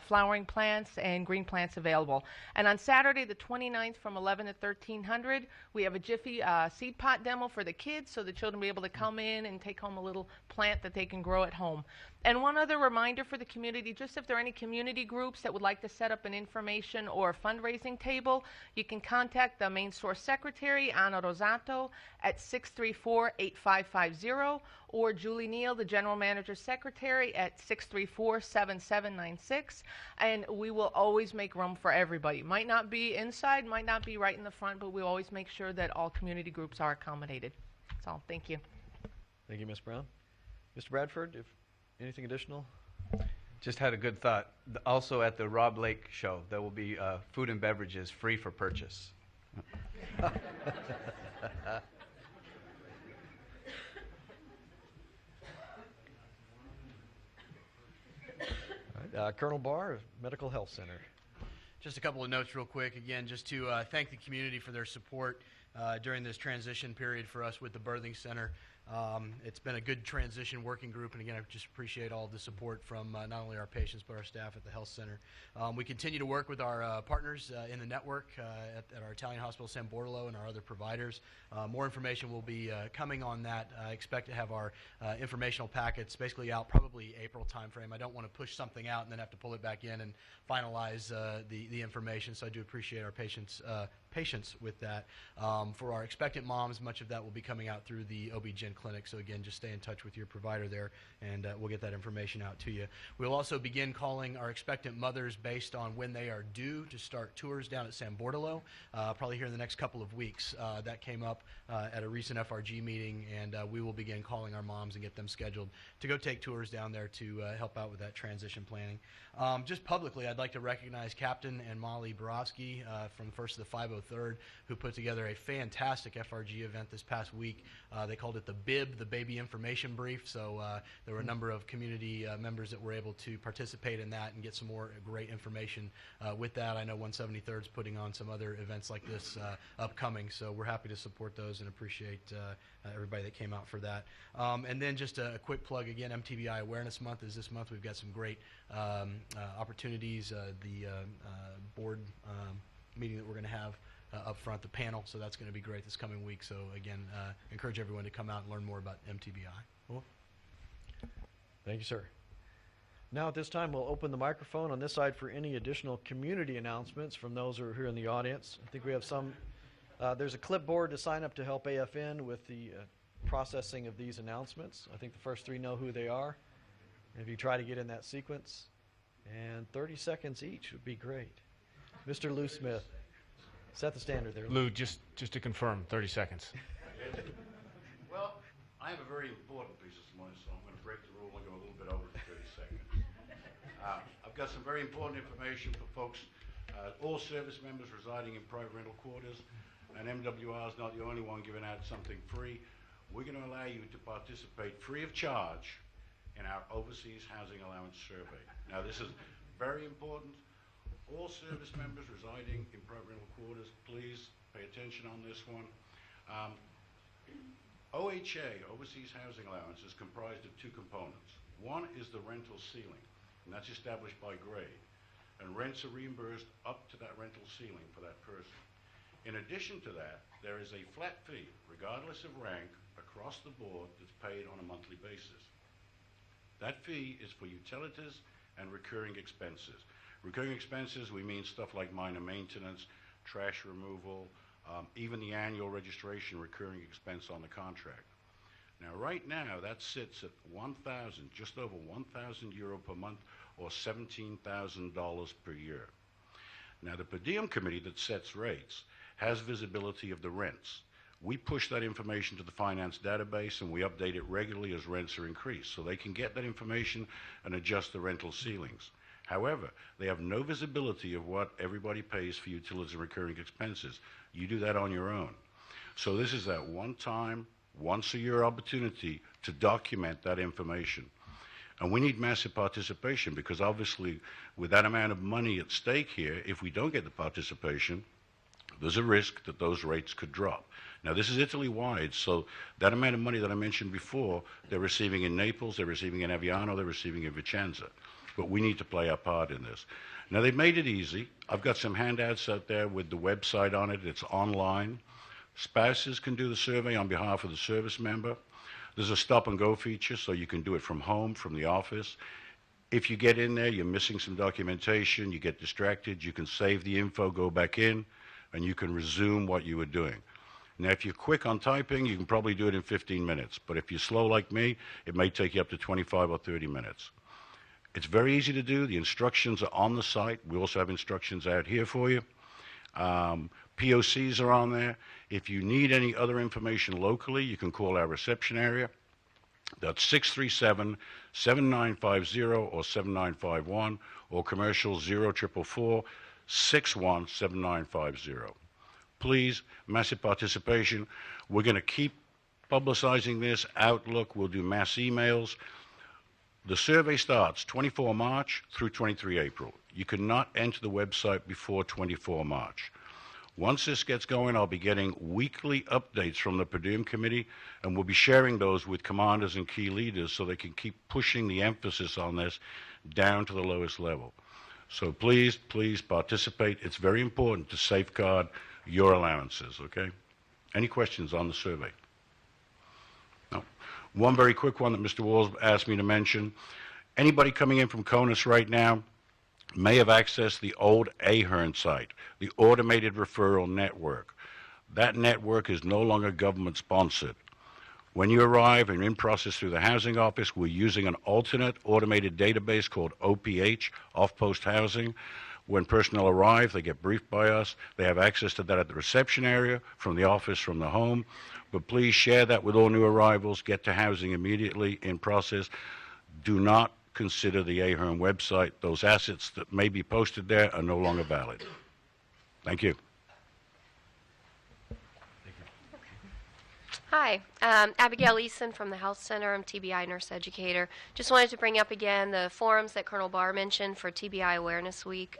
Speaker 11: flowering plants and green plants available. And on Saturday, the 29th, from 11 to 1300, we have a Jiffy seed pot demo for the kids, so the children will be able to come in and take home a little plant that they can grow at home. And one other reminder for the community, just if there are any community groups that would like to set up an information or fundraising table, you can contact the main store secretary, Anna Rosato, at 634-8550, or Julie Neal, the general manager secretary, at 634-7796. And we will always make room for everybody. Might not be inside, might not be right in the front, but we always make sure that all community groups are accommodated. That's all. Thank you.
Speaker 1: Thank you, Cindy. Okay, let's continue on. Thanks, Cindy. Okay, good morning, everyone. Just some events we'll be having for March at the main store. So on Monday, March 17th, St. Patrick's Day, if you go ahead and wear green while shopping, you get a 10% discount on any one item up to $100. And if you use your Star Card, you get a 20% discount up to $200. And we will always make room for everybody. Might not be inside, might not be right in the front, but we always make sure that all community groups are accommodated. That's all. Thank you. Thank you, Ms. Brown. Mr. Bradford, if anything additional?
Speaker 8: Just had a good thought. Also at the Rob Lake show, there will be food and beverages free for purchase.
Speaker 1: Colonel Barr, Medical Health Center.
Speaker 12: Just a couple of notes real quick. Again, just to thank the community for their support during this transition period for us with the birthing center. It's been a good transition working group, and again, I just appreciate all the support from not only our patients but our staff at the health center. We continue to work with our partners in the network at our Italian Hospital San Bortolo and our other providers. More information will be coming on that. I expect to have our informational packets basically out probably April timeframe. I don't want to push something out and then have to pull it back in and finalize the information, so I do appreciate our patience with that. For our expectant moms, much of that will be coming out through the OB-GYN clinic, so again, just stay in touch with your provider there, and we'll get that information out to you. We'll also begin calling our expectant mothers based on when they are due to start tours down at San Bortolo, probably here in the next couple of weeks. That came up at a recent FRG meeting, and we will begin calling our moms and get them scheduled to go take tours down there to help out with that transition planning. Just publicly, I'd like to recognize Captain and Molly Borowski from the 1st to the 503rd, who put together a fantastic FRG event this past week. They called it the BIB, the Baby Information Brief, so there were a number of community members that were able to participate in that and get some more great information with that. I know 173rd is putting on some other events like this upcoming, so we're happy to support those and appreciate everybody that came out for that. And then just a quick plug again, MTBI Awareness Month is this month. We've got some great opportunities, the board meeting that we're going to have up front, the panel, so that's going to be great this coming week. So again, encourage everyone to come out and learn more about MTBI.
Speaker 1: Cool. Thank you, sir. Now at this time, we'll open the microphone on this side for any additional community announcements from those who are here in the audience. I think we have some. There's a clipboard to sign up to help AFN with the processing of these announcements. I think the first three know who they are. If you try to get in that sequence, and 30 seconds each would be great. Mr. Lou Smith. Set the standard there.
Speaker 2: Lou, just to confirm, 30 seconds.
Speaker 13: Well, I have a very important piece this morning, so I'm going to break the rule and go a little bit over the 30 seconds. I've got some very important information for folks, all service members residing in private rental quarters, and MWR is not the only one giving out something free. We're going to allow you to participate free of charge in our Overseas Housing Allowance Survey. Now, this is very important. All service members residing in private rental quarters, please pay attention on this one. OHA, Overseas Housing Allowance, is comprised of two components. One is the rental ceiling, and that's established by grade, and rents are reimbursed up to that rental ceiling for that person. In addition to that, there is a flat fee, regardless of rank, across the board that's paid on a monthly basis. That fee is for utilities and recurring expenses. Recurring expenses, we mean stuff like minor maintenance, trash removal, even the annual registration recurring expense on the contract. Now, right now, that sits at just over 1,000 euro per month, or $17,000 per year. Now, the per diem committee that sets rates has visibility of the rents. We push that information to the finance database, and we update it regularly as rents are increased, so they can get that information and adjust the rental ceilings. However, they have no visibility of what everybody pays for utilities and recurring expenses. You do that on your own. So this is that one-time, once-a-year opportunity to document that information. And we need massive participation, because obviously with that amount of money at stake here, if we don't get the participation, there's a risk that those rates could drop. Now, this is Italy-wide, so that amount of money that I mentioned before, they're receiving in Naples, they're receiving in Aviano, they're receiving in Vicenza. But we need to play our part in this. Now, they've made it easy. I've got some handouts out there with the website on it. It's online. Spouses can do the survey on behalf of the service member. There's a stop-and-go feature, so you can do it from home, from the office. If you get in there, you're missing some documentation, you get distracted, you can save the info, go back in, and you can resume what you were doing. Now, if you're quick on typing, you can probably do it in 15 minutes. But if you're slow like me, it may take you up to 25 or 30 minutes. It's very easy to do. The instructions are on the site. We also have instructions out here for you. POCs are on there. If you need any other information locally, you can call our reception area. That's 637-7950 or 7951, or commercial 0444-617950. Please, massive participation. We're going to keep publicizing this. Outlook will do mass emails. The survey starts 24 March through 23 April. You cannot enter the website before 24 March. Once this gets going, I'll be getting weekly updates from the Per Diem Committee, and we'll be sharing those with commanders and key leaders so they can keep pushing the emphasis on this down to the lowest level. So please, please participate. It's very important to safeguard your allowances, okay? Any questions on the survey? No. One very quick one that Mr. Walls asked me to mention. Anybody coming in from CONUS right now may have accessed the old AHERN site, the Automated Referral Network. That network is no longer government sponsored. When you arrive and in process through the housing office, we're using an alternate automated database called OPH, Off-Post Housing. When personnel arrive, they get briefed by us. They have access to that at the reception area, from the office, from the home. But please share that with all new arrivals. Get to housing immediately in process. Do not consider the AHERN website. Those assets that may be posted there are no longer valid. Thank you.
Speaker 14: Hi, Abigail Eason from the Health Center. I'm TBI nurse educator. Just wanted to bring up again the forums that Colonel Barr mentioned for TBI Awareness Week,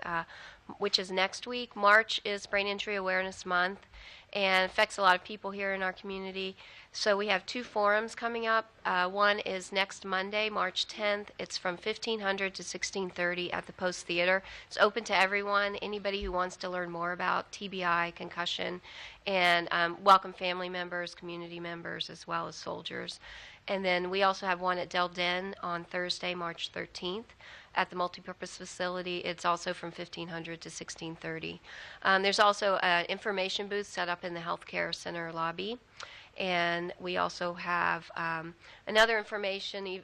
Speaker 14: which is next week. March is Brain Injury Awareness Month and affects a lot of people here in our community. So we have two forums coming up. One is next Monday, March 10th. It's from 1500 to 1630 at the Post Theater. It's open to everyone, anybody who wants to learn more about TBI, concussion, and welcome family members, community members, as well as soldiers. And then we also have one at Del Den on Thursday, March 13th. At the multipurpose facility. It's also from 1500 to 1630. There's also an information booth set up in the healthcare center lobby. And we also have another information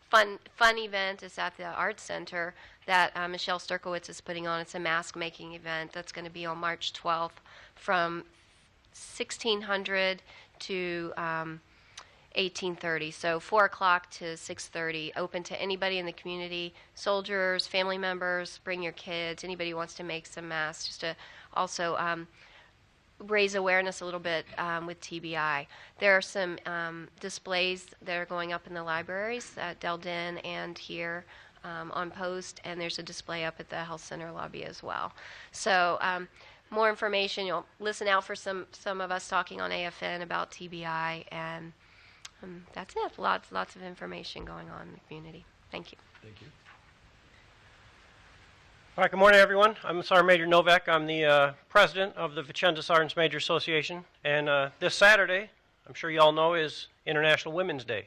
Speaker 14: fun event is at the Art Center that Michelle Sterkowitz is putting on. It's a mask making event that's going to be on March 12th from 1600 to 1830, so 4 o'clock to 6:30, open to anybody in the community, soldiers, family members, bring your kids, anybody who wants to make some masks, just to also raise awareness a little bit with TBI. There are some displays that are going up in the libraries at Del Den and here on Post, and there's a display up at the health center lobby as well. So more information, you'll listen out for some of us talking on AFN about TBI, and that's it. Lots of information going on in the community. Thank you.
Speaker 1: Thank you.
Speaker 15: All right, good morning, everyone. I'm Sergeant Major Novak. I'm the president of the Vicenza Sergeants Major Association. And this Saturday, I'm sure you all know, is International Women's Day.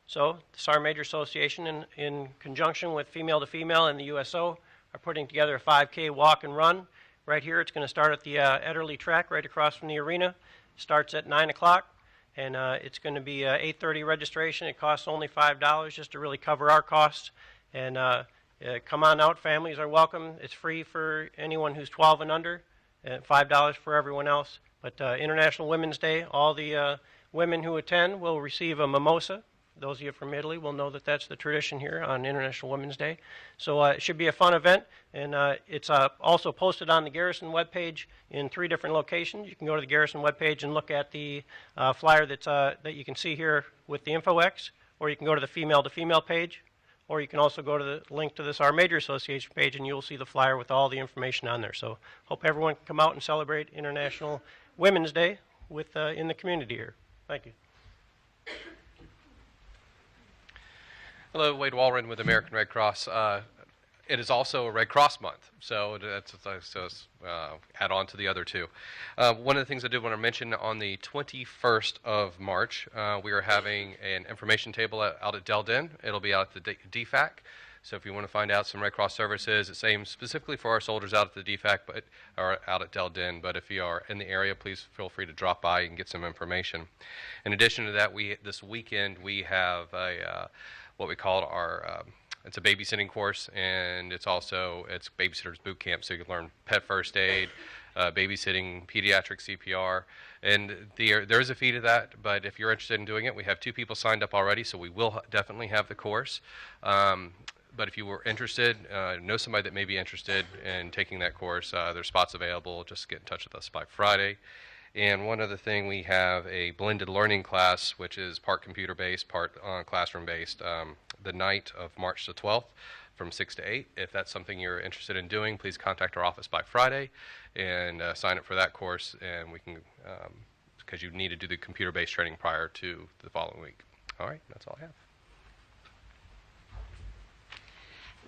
Speaker 15: So the Sergeant Major Association, in conjunction with Female to Female and the USO, are putting together a 5K walk and run. Right here, it's going to start at the Ederle track right across from the arena. It starts at 9 o'clock. And it's going to be 8:30 registration. It costs only $5 just to really cover our costs. And come on out. Families are welcome. It's free for anyone who's 12 and under, and $5 for everyone else. But International Women's Day, all the women who attend will receive a mimosa. Those of you from Italy will know that that's the tradition here on International Women's Day. So it should be a fun event, and it's also posted on the Garrison webpage in 3 different locations. You can go to the Garrison webpage and look at the flyer that you can see here with the InfoX, or you can go to the Female to Female page, or you can also go to the link to this Our Major Association page, and you'll see the flyer with all the information on there. So hope everyone can come out and celebrate International Women's Day with in the community here. Thank you.
Speaker 16: Hello, Wade Walren with American Red Cross. It is also a Red Cross month, so that's add on to the other two. One of the things I did want to mention, on the 21st of March, we are having an information table out at Del Den. It'll be out at the DFAC. So if you want to find out some Red Cross services, it's aimed specifically for our soldiers out at the DFAC, or out at Del Den. But if you are in the area, please feel free to drop by and get some information. In addition to that, this weekend we have what we call our it's a babysitting course, and it's babysitters boot camp, so you can learn pet first aid, babysitting, pediatric CPR, and there is a fee to that, but if you're interested in doing it, we have 2 people signed up already, so we will definitely have the course. But if you were interested, know somebody that may be interested in taking that course, there's spots available. Just get in touch with us by Friday. And one other thing, we have a blended learning class, which is part computer-based, part classroom-based, the night of March the 12th from 6 to 8. If that's something you're interested in doing, please contact our office by Friday and sign up for that course, and we can, because you need to do the computer-based training prior to the following week. All right, that's all I have.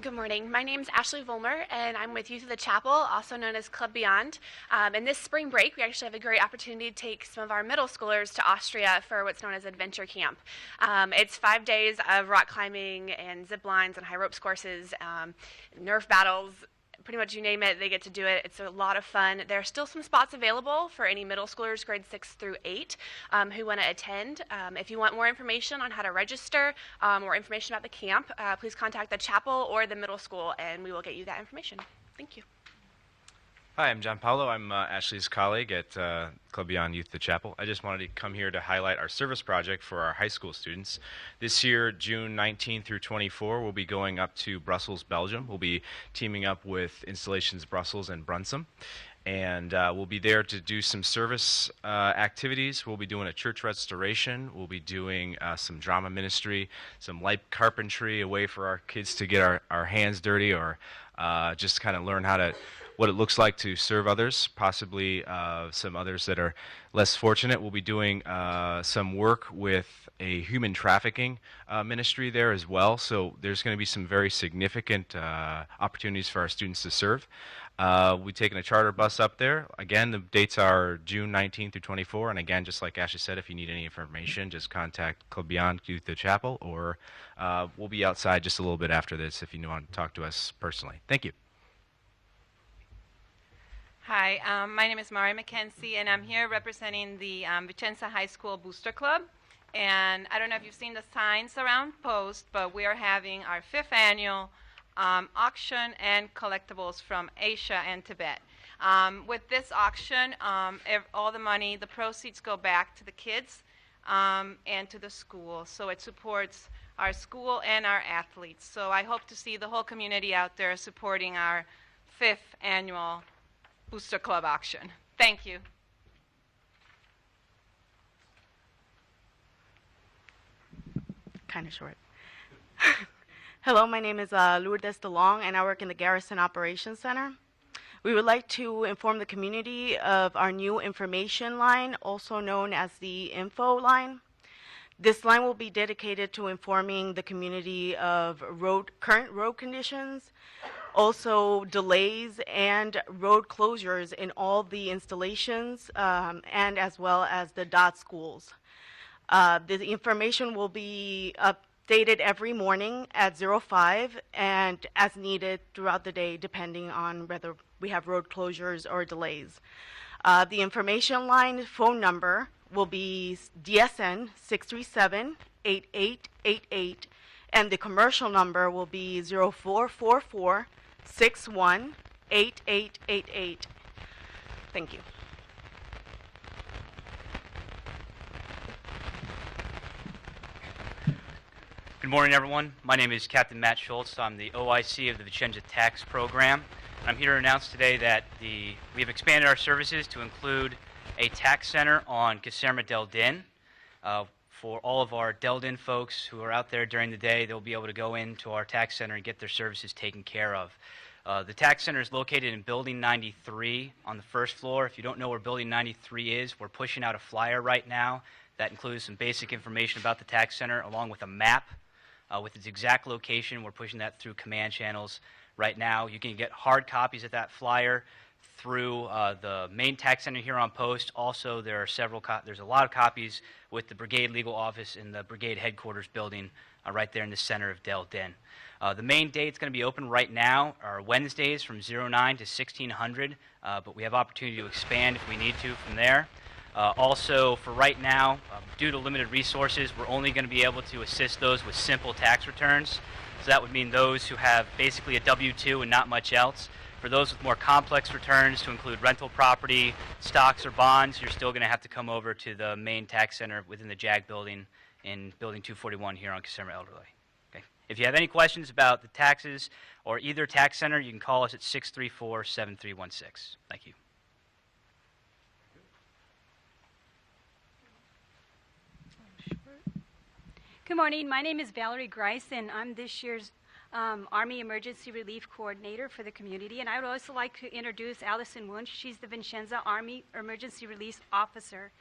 Speaker 17: Good morning. My name is Ashley Volmer, and I'm with Youth of the Chapel, also known as Club Beyond. And this spring break, we actually have a great opportunity to take some of our middle schoolers to Austria for what's known as Adventure Camp. It's 5 days of rock climbing and zip lines and high ropes courses, Nerf battles. Pretty much you name it, they get to do it. It's a lot of fun. There are still some spots available for any middle schoolers, grades 6 through 8, who want to attend. If you want more information on how to register or information about the camp, please contact the chapel or the middle school, and we will get you that information. Thank you.
Speaker 18: Hi, I'm John Paulo. I'm Ashley's colleague at Club Beyond Youth of the Chapel. I just wanted to come here to highlight our service project for our high school students. This year, June 19 through 24, we'll be going up to Brussels, Belgium. We'll be teaming up with Installations Brussels and Brunsum. And we'll be there to do some service activities. We'll be doing a church restoration. We'll be doing some drama ministry, some light carpentry, a way for our kids to get our hands dirty or just kind of learn what it looks like to serve others, possibly some others that are less fortunate. We'll be doing some work with a human trafficking ministry there as well. So there's going to be some very significant opportunities for our students to serve. We're taking a charter bus up there. Again, the dates are June 19 through 24. And again, just like Ashley said, if you need any information, just contact Club Beyond Youth of the Chapel, or we'll be outside just a little bit after this if you want to talk to us personally. Thank you.
Speaker 19: Hi, my name is Mari McKenzie, and I'm here representing the Vicenza High School Booster Club. And I don't know if you've seen the signs around post, but we are having our 5th annual auction and collectibles from Asia and Tibet. With this auction, all the money, the proceeds go back to the kids and to the school. So it supports our school and our athletes. So I hope to see the whole community out there supporting our 5th annual Booster Club auction. Thank you.
Speaker 20: Kind of short. Hello, my name is Lourdes DeLong, and I work in the Garrison Operations Center. We would like to inform the community of our new information line, also known as the info line. This line will be dedicated to informing the community of current road conditions, also delays and road closures in all the installations, and as well as the DOT schools. The information will be updated every morning at 05 and as needed throughout the day, depending on whether we have road closures or delays. The information line phone number will be DSN 637-8888, and the commercial number will be 0444-61-8888. Thank you.
Speaker 21: Good morning, everyone. My name is Captain Matt Schultz. I'm the OIC of the Vicenza Tax Program. I'm here to announce today that we have expanded our services to include a tax center on Caserma del Din. For all of our Del Din folks who are out there during the day, they'll be able to go into our tax center and get their services taken care of. The tax center is located in Building 93 on the 1st floor. If you don't know where Building 93 is, we're pushing out a flyer right now that includes some basic information about the tax center along with a map with its exact location. We're pushing that through command channels right now. You can get hard copies of that flyer through the main tax center here on post. Also, there are there's a lot of copies with the Brigade Legal Office in the Brigade Headquarters building right there in the center of Del Din. The main date's going to be open right now are Wednesdays from 09 to 1600, but we have opportunity to expand if we need to from there. Also, for right now, due to limited resources, we're only going to be able to assist those with simple tax returns. So that would mean those who have basically a W-2 and not much else. For those with more complex returns to include rental property, stocks, or bonds, you're still going to have to come over to the main tax center within the JAG building in Building 241 here on Kissimmee Elderly. Okay. If you have any questions about the taxes or either tax center, you can call us at 634-7316. Thank you.
Speaker 3: Good morning. My name is Valerie Grice, and I'm this year's Army Emergency Relief Coordinator for the community. And I would also like to introduce Allison Wunsch. She's the Vicenza Army Emergency Relief Officer.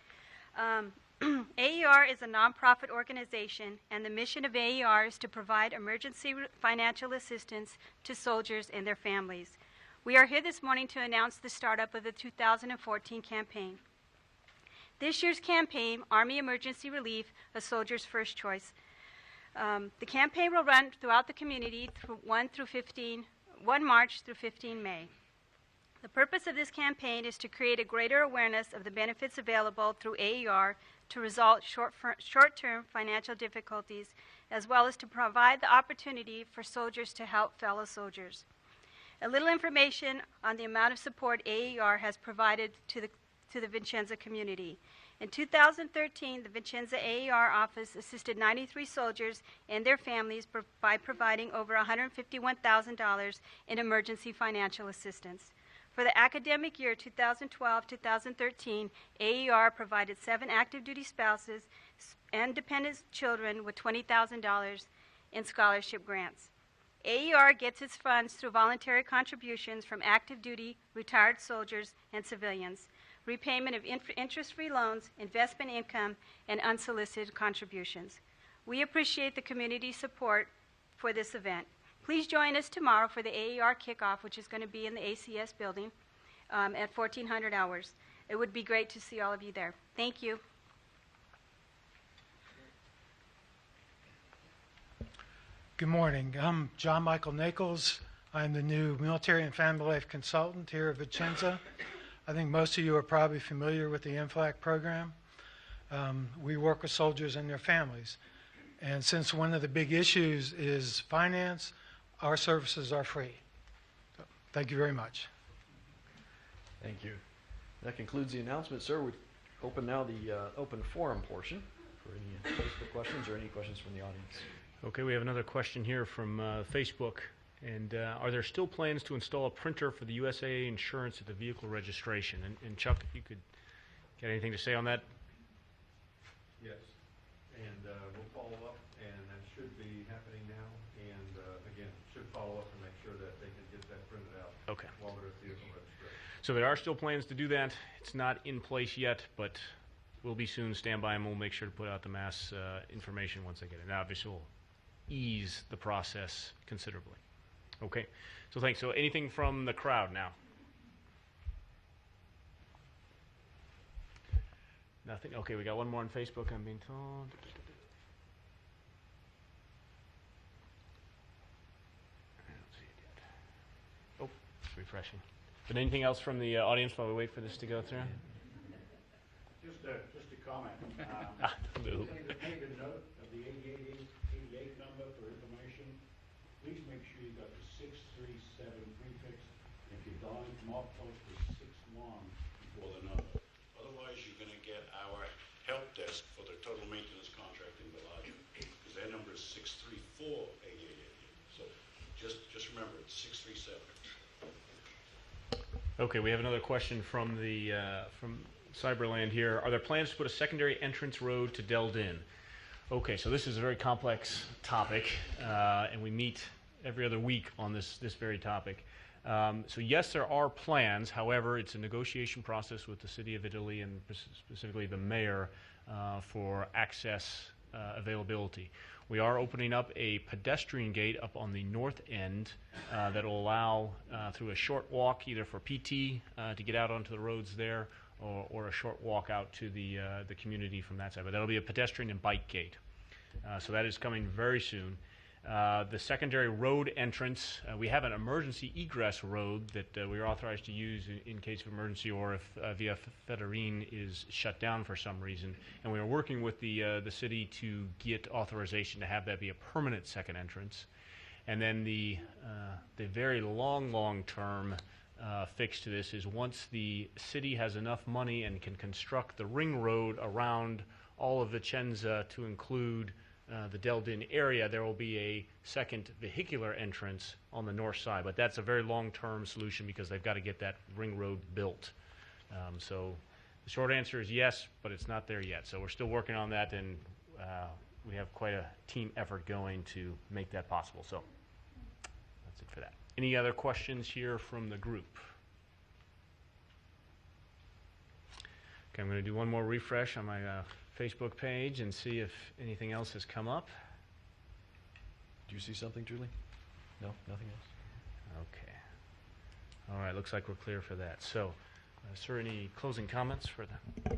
Speaker 3: AER is a nonprofit organization, and the mission of AER is to provide emergency financial assistance to soldiers and their families. We are here this morning to announce the startup of the 2014 campaign. This year's campaign, Army Emergency Relief, a soldier's first choice. The campaign will run throughout the community through 1 March through 15 May. The purpose of this campaign is to create a greater awareness of the benefits available through AER to resolve short-term financial difficulties, as well as to provide the opportunity for soldiers to help fellow soldiers. A little information on the amount of support AER has provided to the Vicenza community. In 2013, the Vicenza AER office assisted 93 soldiers and their families by providing over $151,000 in emergency financial assistance. For the academic year 2012-2013, AER provided 7 active duty spouses and dependent children with $20,000 in scholarship grants. AER gets its funds through voluntary contributions from active duty, retired soldiers, and civilians, repayment of interest-free loans, investment income, and unsolicited contributions. We appreciate the community support for this event. Please join us tomorrow for the AER kickoff, which is going to be in the ACS building at 1400 hours. It would be great to see all of you there. Thank you.
Speaker 22: Good morning. I'm John Michael Nichols. I'm the new Military and Family Life Consultant here at Vicenza. I think most of you are probably familiar with the MFLAC program. We work with soldiers and their families. And since one of the big issues is finance, our services are free. So, thank you very much.
Speaker 1: Thank you. That concludes the announcement, sir. We open now the open forum portion for any Facebook questions or any questions from the audience.
Speaker 2: Okay, we have another question here from Facebook. And are there still plans to install a printer for the USAA insurance at the vehicle registration? And Chuck, if you could get anything to say on that?
Speaker 23: Yes, and we'll follow up, and that should be happening now. And again, should follow up and make sure that they can get that printed out while they're at vehicle registration.
Speaker 2: So there are still plans to do that. It's not in place yet, but will be soon. Stand by, and we'll make sure to put out the mass information once they get it. Now, this will ease the process considerably. Okay, so thanks. So anything from the crowd now? Nothing? Okay, we got one more on Facebook, I'm being told. I don't see it yet. Oh, it's refreshing. But anything else from the audience while we wait for this to go through?
Speaker 13: Just a comment.
Speaker 2: No.
Speaker 13: Make a note of the 8888 number for information. Please make sure you got the 637 prefix. If you're dialing from our post to 61 before the number. Otherwise, you're going to get our help desk for the total maintenance contract in Bellagio, because their number is 634-8888. So just remember, it's 637.
Speaker 2: Okay, we have another question from the from Cyberland here. Are there plans to put a secondary entrance road to Deldin? Okay, so this is a very complex topic, and we meet every other week on this very topic. So yes, there are plans. However, it's a negotiation process with the City of Italy and specifically the mayor for access availability. We are opening up a pedestrian gate up on the north end that will allow through a short walk, either for PT to get out onto the roads there, or a short walk out to the community from that side. But that'll be a pedestrian and bike gate. So that is coming very soon. The secondary road entrance, we have an emergency egress road that we are authorized to use in case of emergency, or if Via Federine is shut down for some reason. And we are working with the city to get authorization to have that be a permanent second entrance. And then the very long term fix to this is once the city has enough money and can construct the ring road around all of Vicenza to include the Deldin area, there will be a second vehicular entrance on the north side. But that's a very long-term solution because they've got to get that ring road built. So the short answer is yes, but it's not there yet. So we're still working on that, and we have quite a team effort going to make that possible. So that's it for that. Any other questions here from the group? Okay, I'm going to do one more refresh on my Facebook page and see if anything else has come up.
Speaker 1: Do you see something, Julie? No, nothing else.
Speaker 2: Okay. All right, looks like we're clear for that. So, sir, any closing comments for the...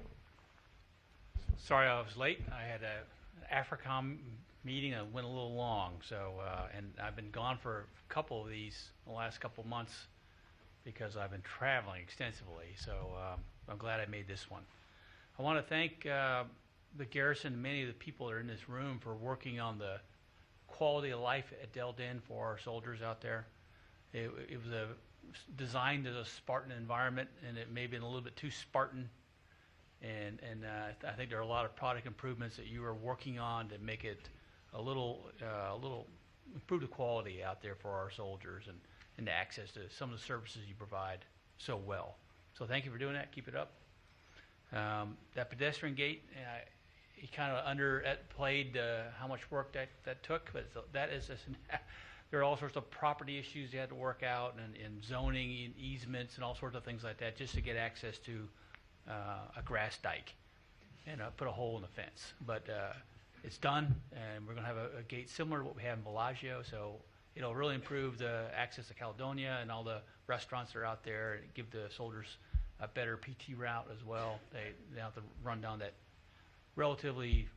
Speaker 4: Sorry I was late. I had an AFRICOM meeting that went a little long, so and I've been gone for a couple of these the last couple of months because I've been traveling extensively, so I'm glad I made this one. I want to thank the garrison and many of the people that are in this room for working on the quality of life at Deldin for our soldiers out there. It was designed as a Spartan environment, and it may have been a little bit too Spartan. And I think there are a lot of product improvements that you are working on to make it a little improve the quality out there for our soldiers and the access to some of the services you provide so well. So thank you for doing that. Keep it up. That pedestrian gate, he kind of underplayed how much work that took, but that is there are all sorts of property issues you had to work out, and zoning and easements and all sorts of things like that just to get access to a grass dike and put a hole in the fence. But it's done, and we're going to have a gate similar to what we have in Bellagio, so it'll really improve the access to Caledonia and all the restaurants that are out there, and give the soldiers a better PT route as well. They don't have to run down that relatively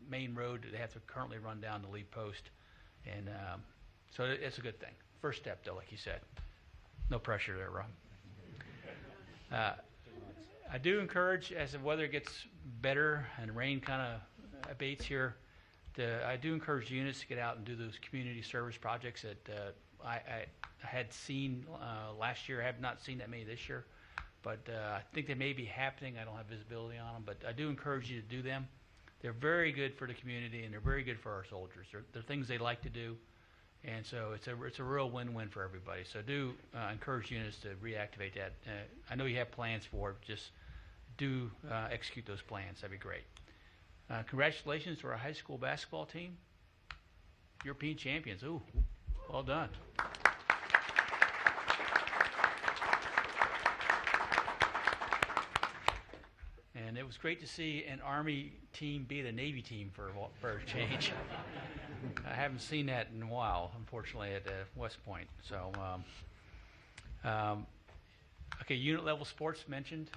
Speaker 4: main road that they have to currently run down to lead post. And so it's a good thing. First step, though, like you said. No pressure there, Rob. I do encourage, as the weather gets better and rain kind of abates here, I do encourage units to get out and do those community service projects that I had seen last year. I have not seen that many this year, but I think they may be happening. I don't have visibility on them, but I do encourage you to do them. They're very good for the community, and they're very good for our soldiers. They're things they like to do, and so it's a real win-win for everybody. So do encourage units to reactivate that. I know you have plans for it. Just do execute those plans. That'd be great. Congratulations to our high school basketball team. European champions. Ooh, well done. And it was great to see an Army team beat a Navy team for a change. I haven't seen that in a while, unfortunately, at West Point. So, okay, unit level sports mentioned.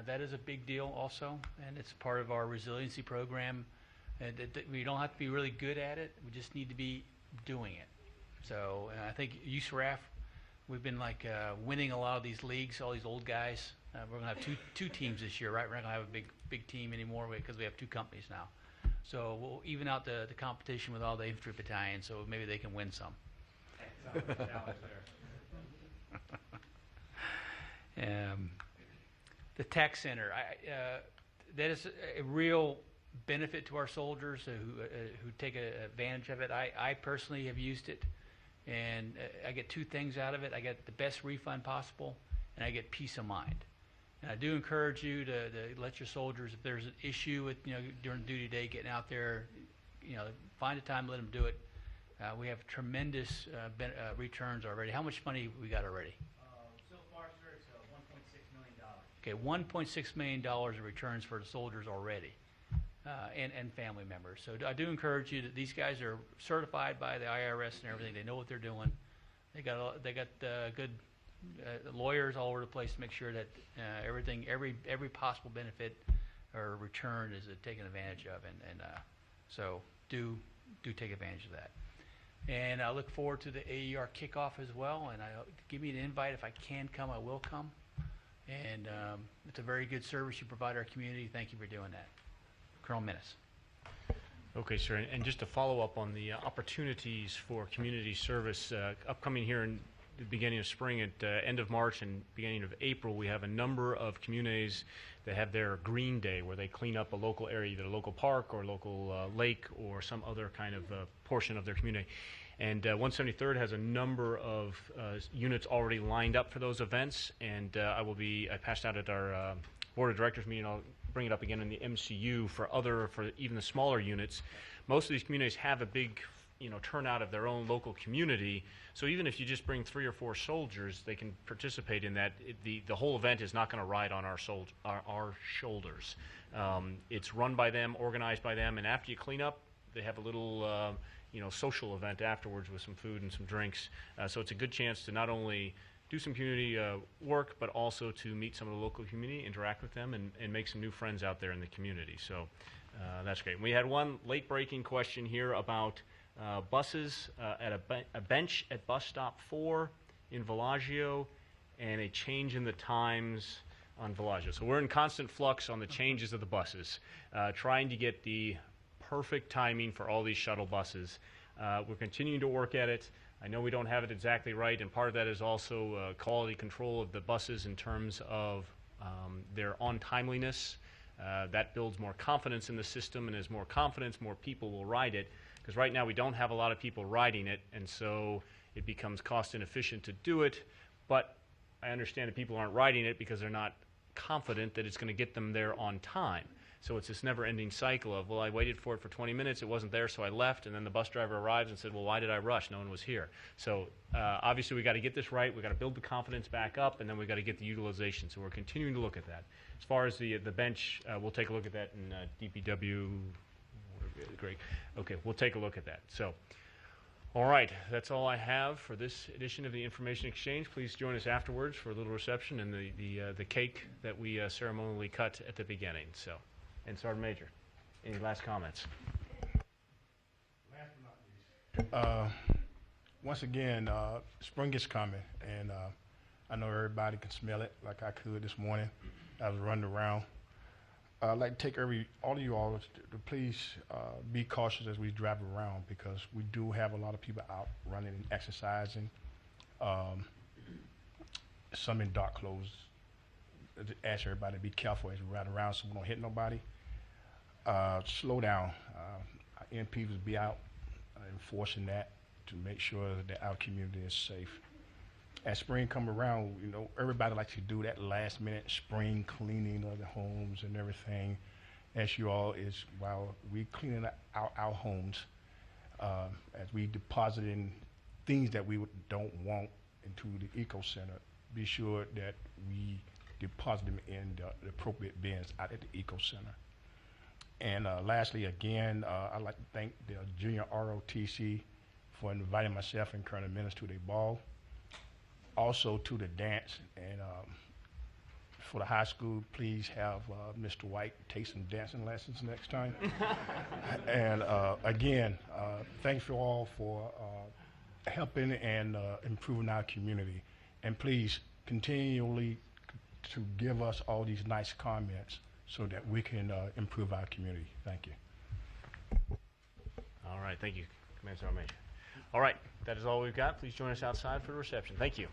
Speaker 4: That is a big deal also, and it's part of our resiliency program. And we don't have to be really good at it. We just need to be doing it. So I think USRAF, we've been like winning a lot of these leagues, all these old guys. We're going to have two teams this year, right? We're not going to have a big team anymore because we have two companies now. So we'll even out the competition with all the infantry battalions, so maybe they can win some. The tech center, that is a real benefit to our soldiers who take advantage of it. I personally have used it, and I get two things out of it. I get the best refund possible, and I get peace of mind. And I do encourage you to let your soldiers, if there's an issue with during duty day getting out there, find a time, let them do it. We have tremendous returns already. How much money we got already? So far, sir, it's $1.6 million. Okay, $1.6 million of returns for the soldiers already, and family members. So I do encourage you that these guys are certified by the IRS and everything. They know what they're doing. They got good lawyers all over the place to make sure that every possible benefit or return is taken advantage of, and so do take advantage of that. And I look forward to the AER kickoff as well. And give me an invite if I can come. I will come. And it's a very good service you provide our community. Thank you for doing that. Colonel Minnis.
Speaker 2: Okay, sir. And just to follow up on the opportunities for community service, upcoming here in the beginning of spring, at end of March and beginning of April, we have a number of communities that have their Green Day, where they clean up a local area, either a local park or local lake or some other kind of portion of their community. And 173rd has a number of units already lined up for those events, and I passed out at our Board of Directors meeting. I'll bring it up again in the MCU for even the smaller units. Most of these communities have a big turnout of their own local community, so even if you just bring 3 or 4 soldiers, they can participate in that. The whole event is not going to ride on our shoulders. It's run by them, organized by them, and after you clean up, they have a little social event afterwards with some food and some drinks. So it's a good chance to not only do some community work, but also to meet some of the local community, interact with them, and make some new friends out there in the community. So that's great. We had one late-breaking question here about buses at a bench at bus stop 4 in Villaggio, and a change in the times on Villaggio. So we're in constant flux on the changes of the buses, trying to get the perfect timing for all these shuttle buses. We're continuing to work at it. I know we don't have it exactly right, and part of that is also quality control of the buses in terms of their on-timeliness. That builds more confidence in the system, and as more confidence, more people will ride it. Because right now we don't have a lot of people riding it, and so it becomes cost inefficient to do it. But I understand that people aren't riding it because they're not confident that it's going to get them there on time. So it's this never-ending cycle of, well, I waited for it for 20 minutes, it wasn't there, so I left, and then the bus driver arrives and said, well, why did I rush? No one was here. So obviously we got to get this right, we got to build the confidence back up, and then we got to get the utilization. So we're continuing to look at that. As far as the bench, we'll take a look at that in DPW. Great. Okay, we'll take a look at that. So, all right, that's all I have for this edition of the Information Exchange. Please join us afterwards for a little reception and the cake that we ceremonially cut at the beginning. So, and Sergeant Major, any last comments?
Speaker 5: Last but not least, once again, spring is coming, and I know everybody can smell it like I could this morning. I was running around. I'd like to take all of you all to please be cautious as we drive around, because we do have a lot of people out running and exercising. Some in dark clothes. I ask everybody to be careful as we ride around so we don't hit nobody. Slow down. Our MPs will be out enforcing that to make sure that our community is safe. As spring come around, everybody likes to do that last minute spring cleaning of the homes and everything. As you all is, while we cleaning out our homes, as we deposit in things that we don't want into the eco center, be sure that we deposit them in the appropriate bins out at the eco center. And lastly, again, I'd like to thank the Junior ROTC for inviting myself and Colonel Menace to their ball. Also to the dance, and for the high school, please have Mr. White take some dancing lessons next time. And again, thanks you all for helping and improving our community. And please continually to give us all these nice comments so that we can improve our community. Thank you.
Speaker 2: All right, thank you, Commander Sergeant Major. All right, that is all we've got. Please join us outside for the reception. Thank you.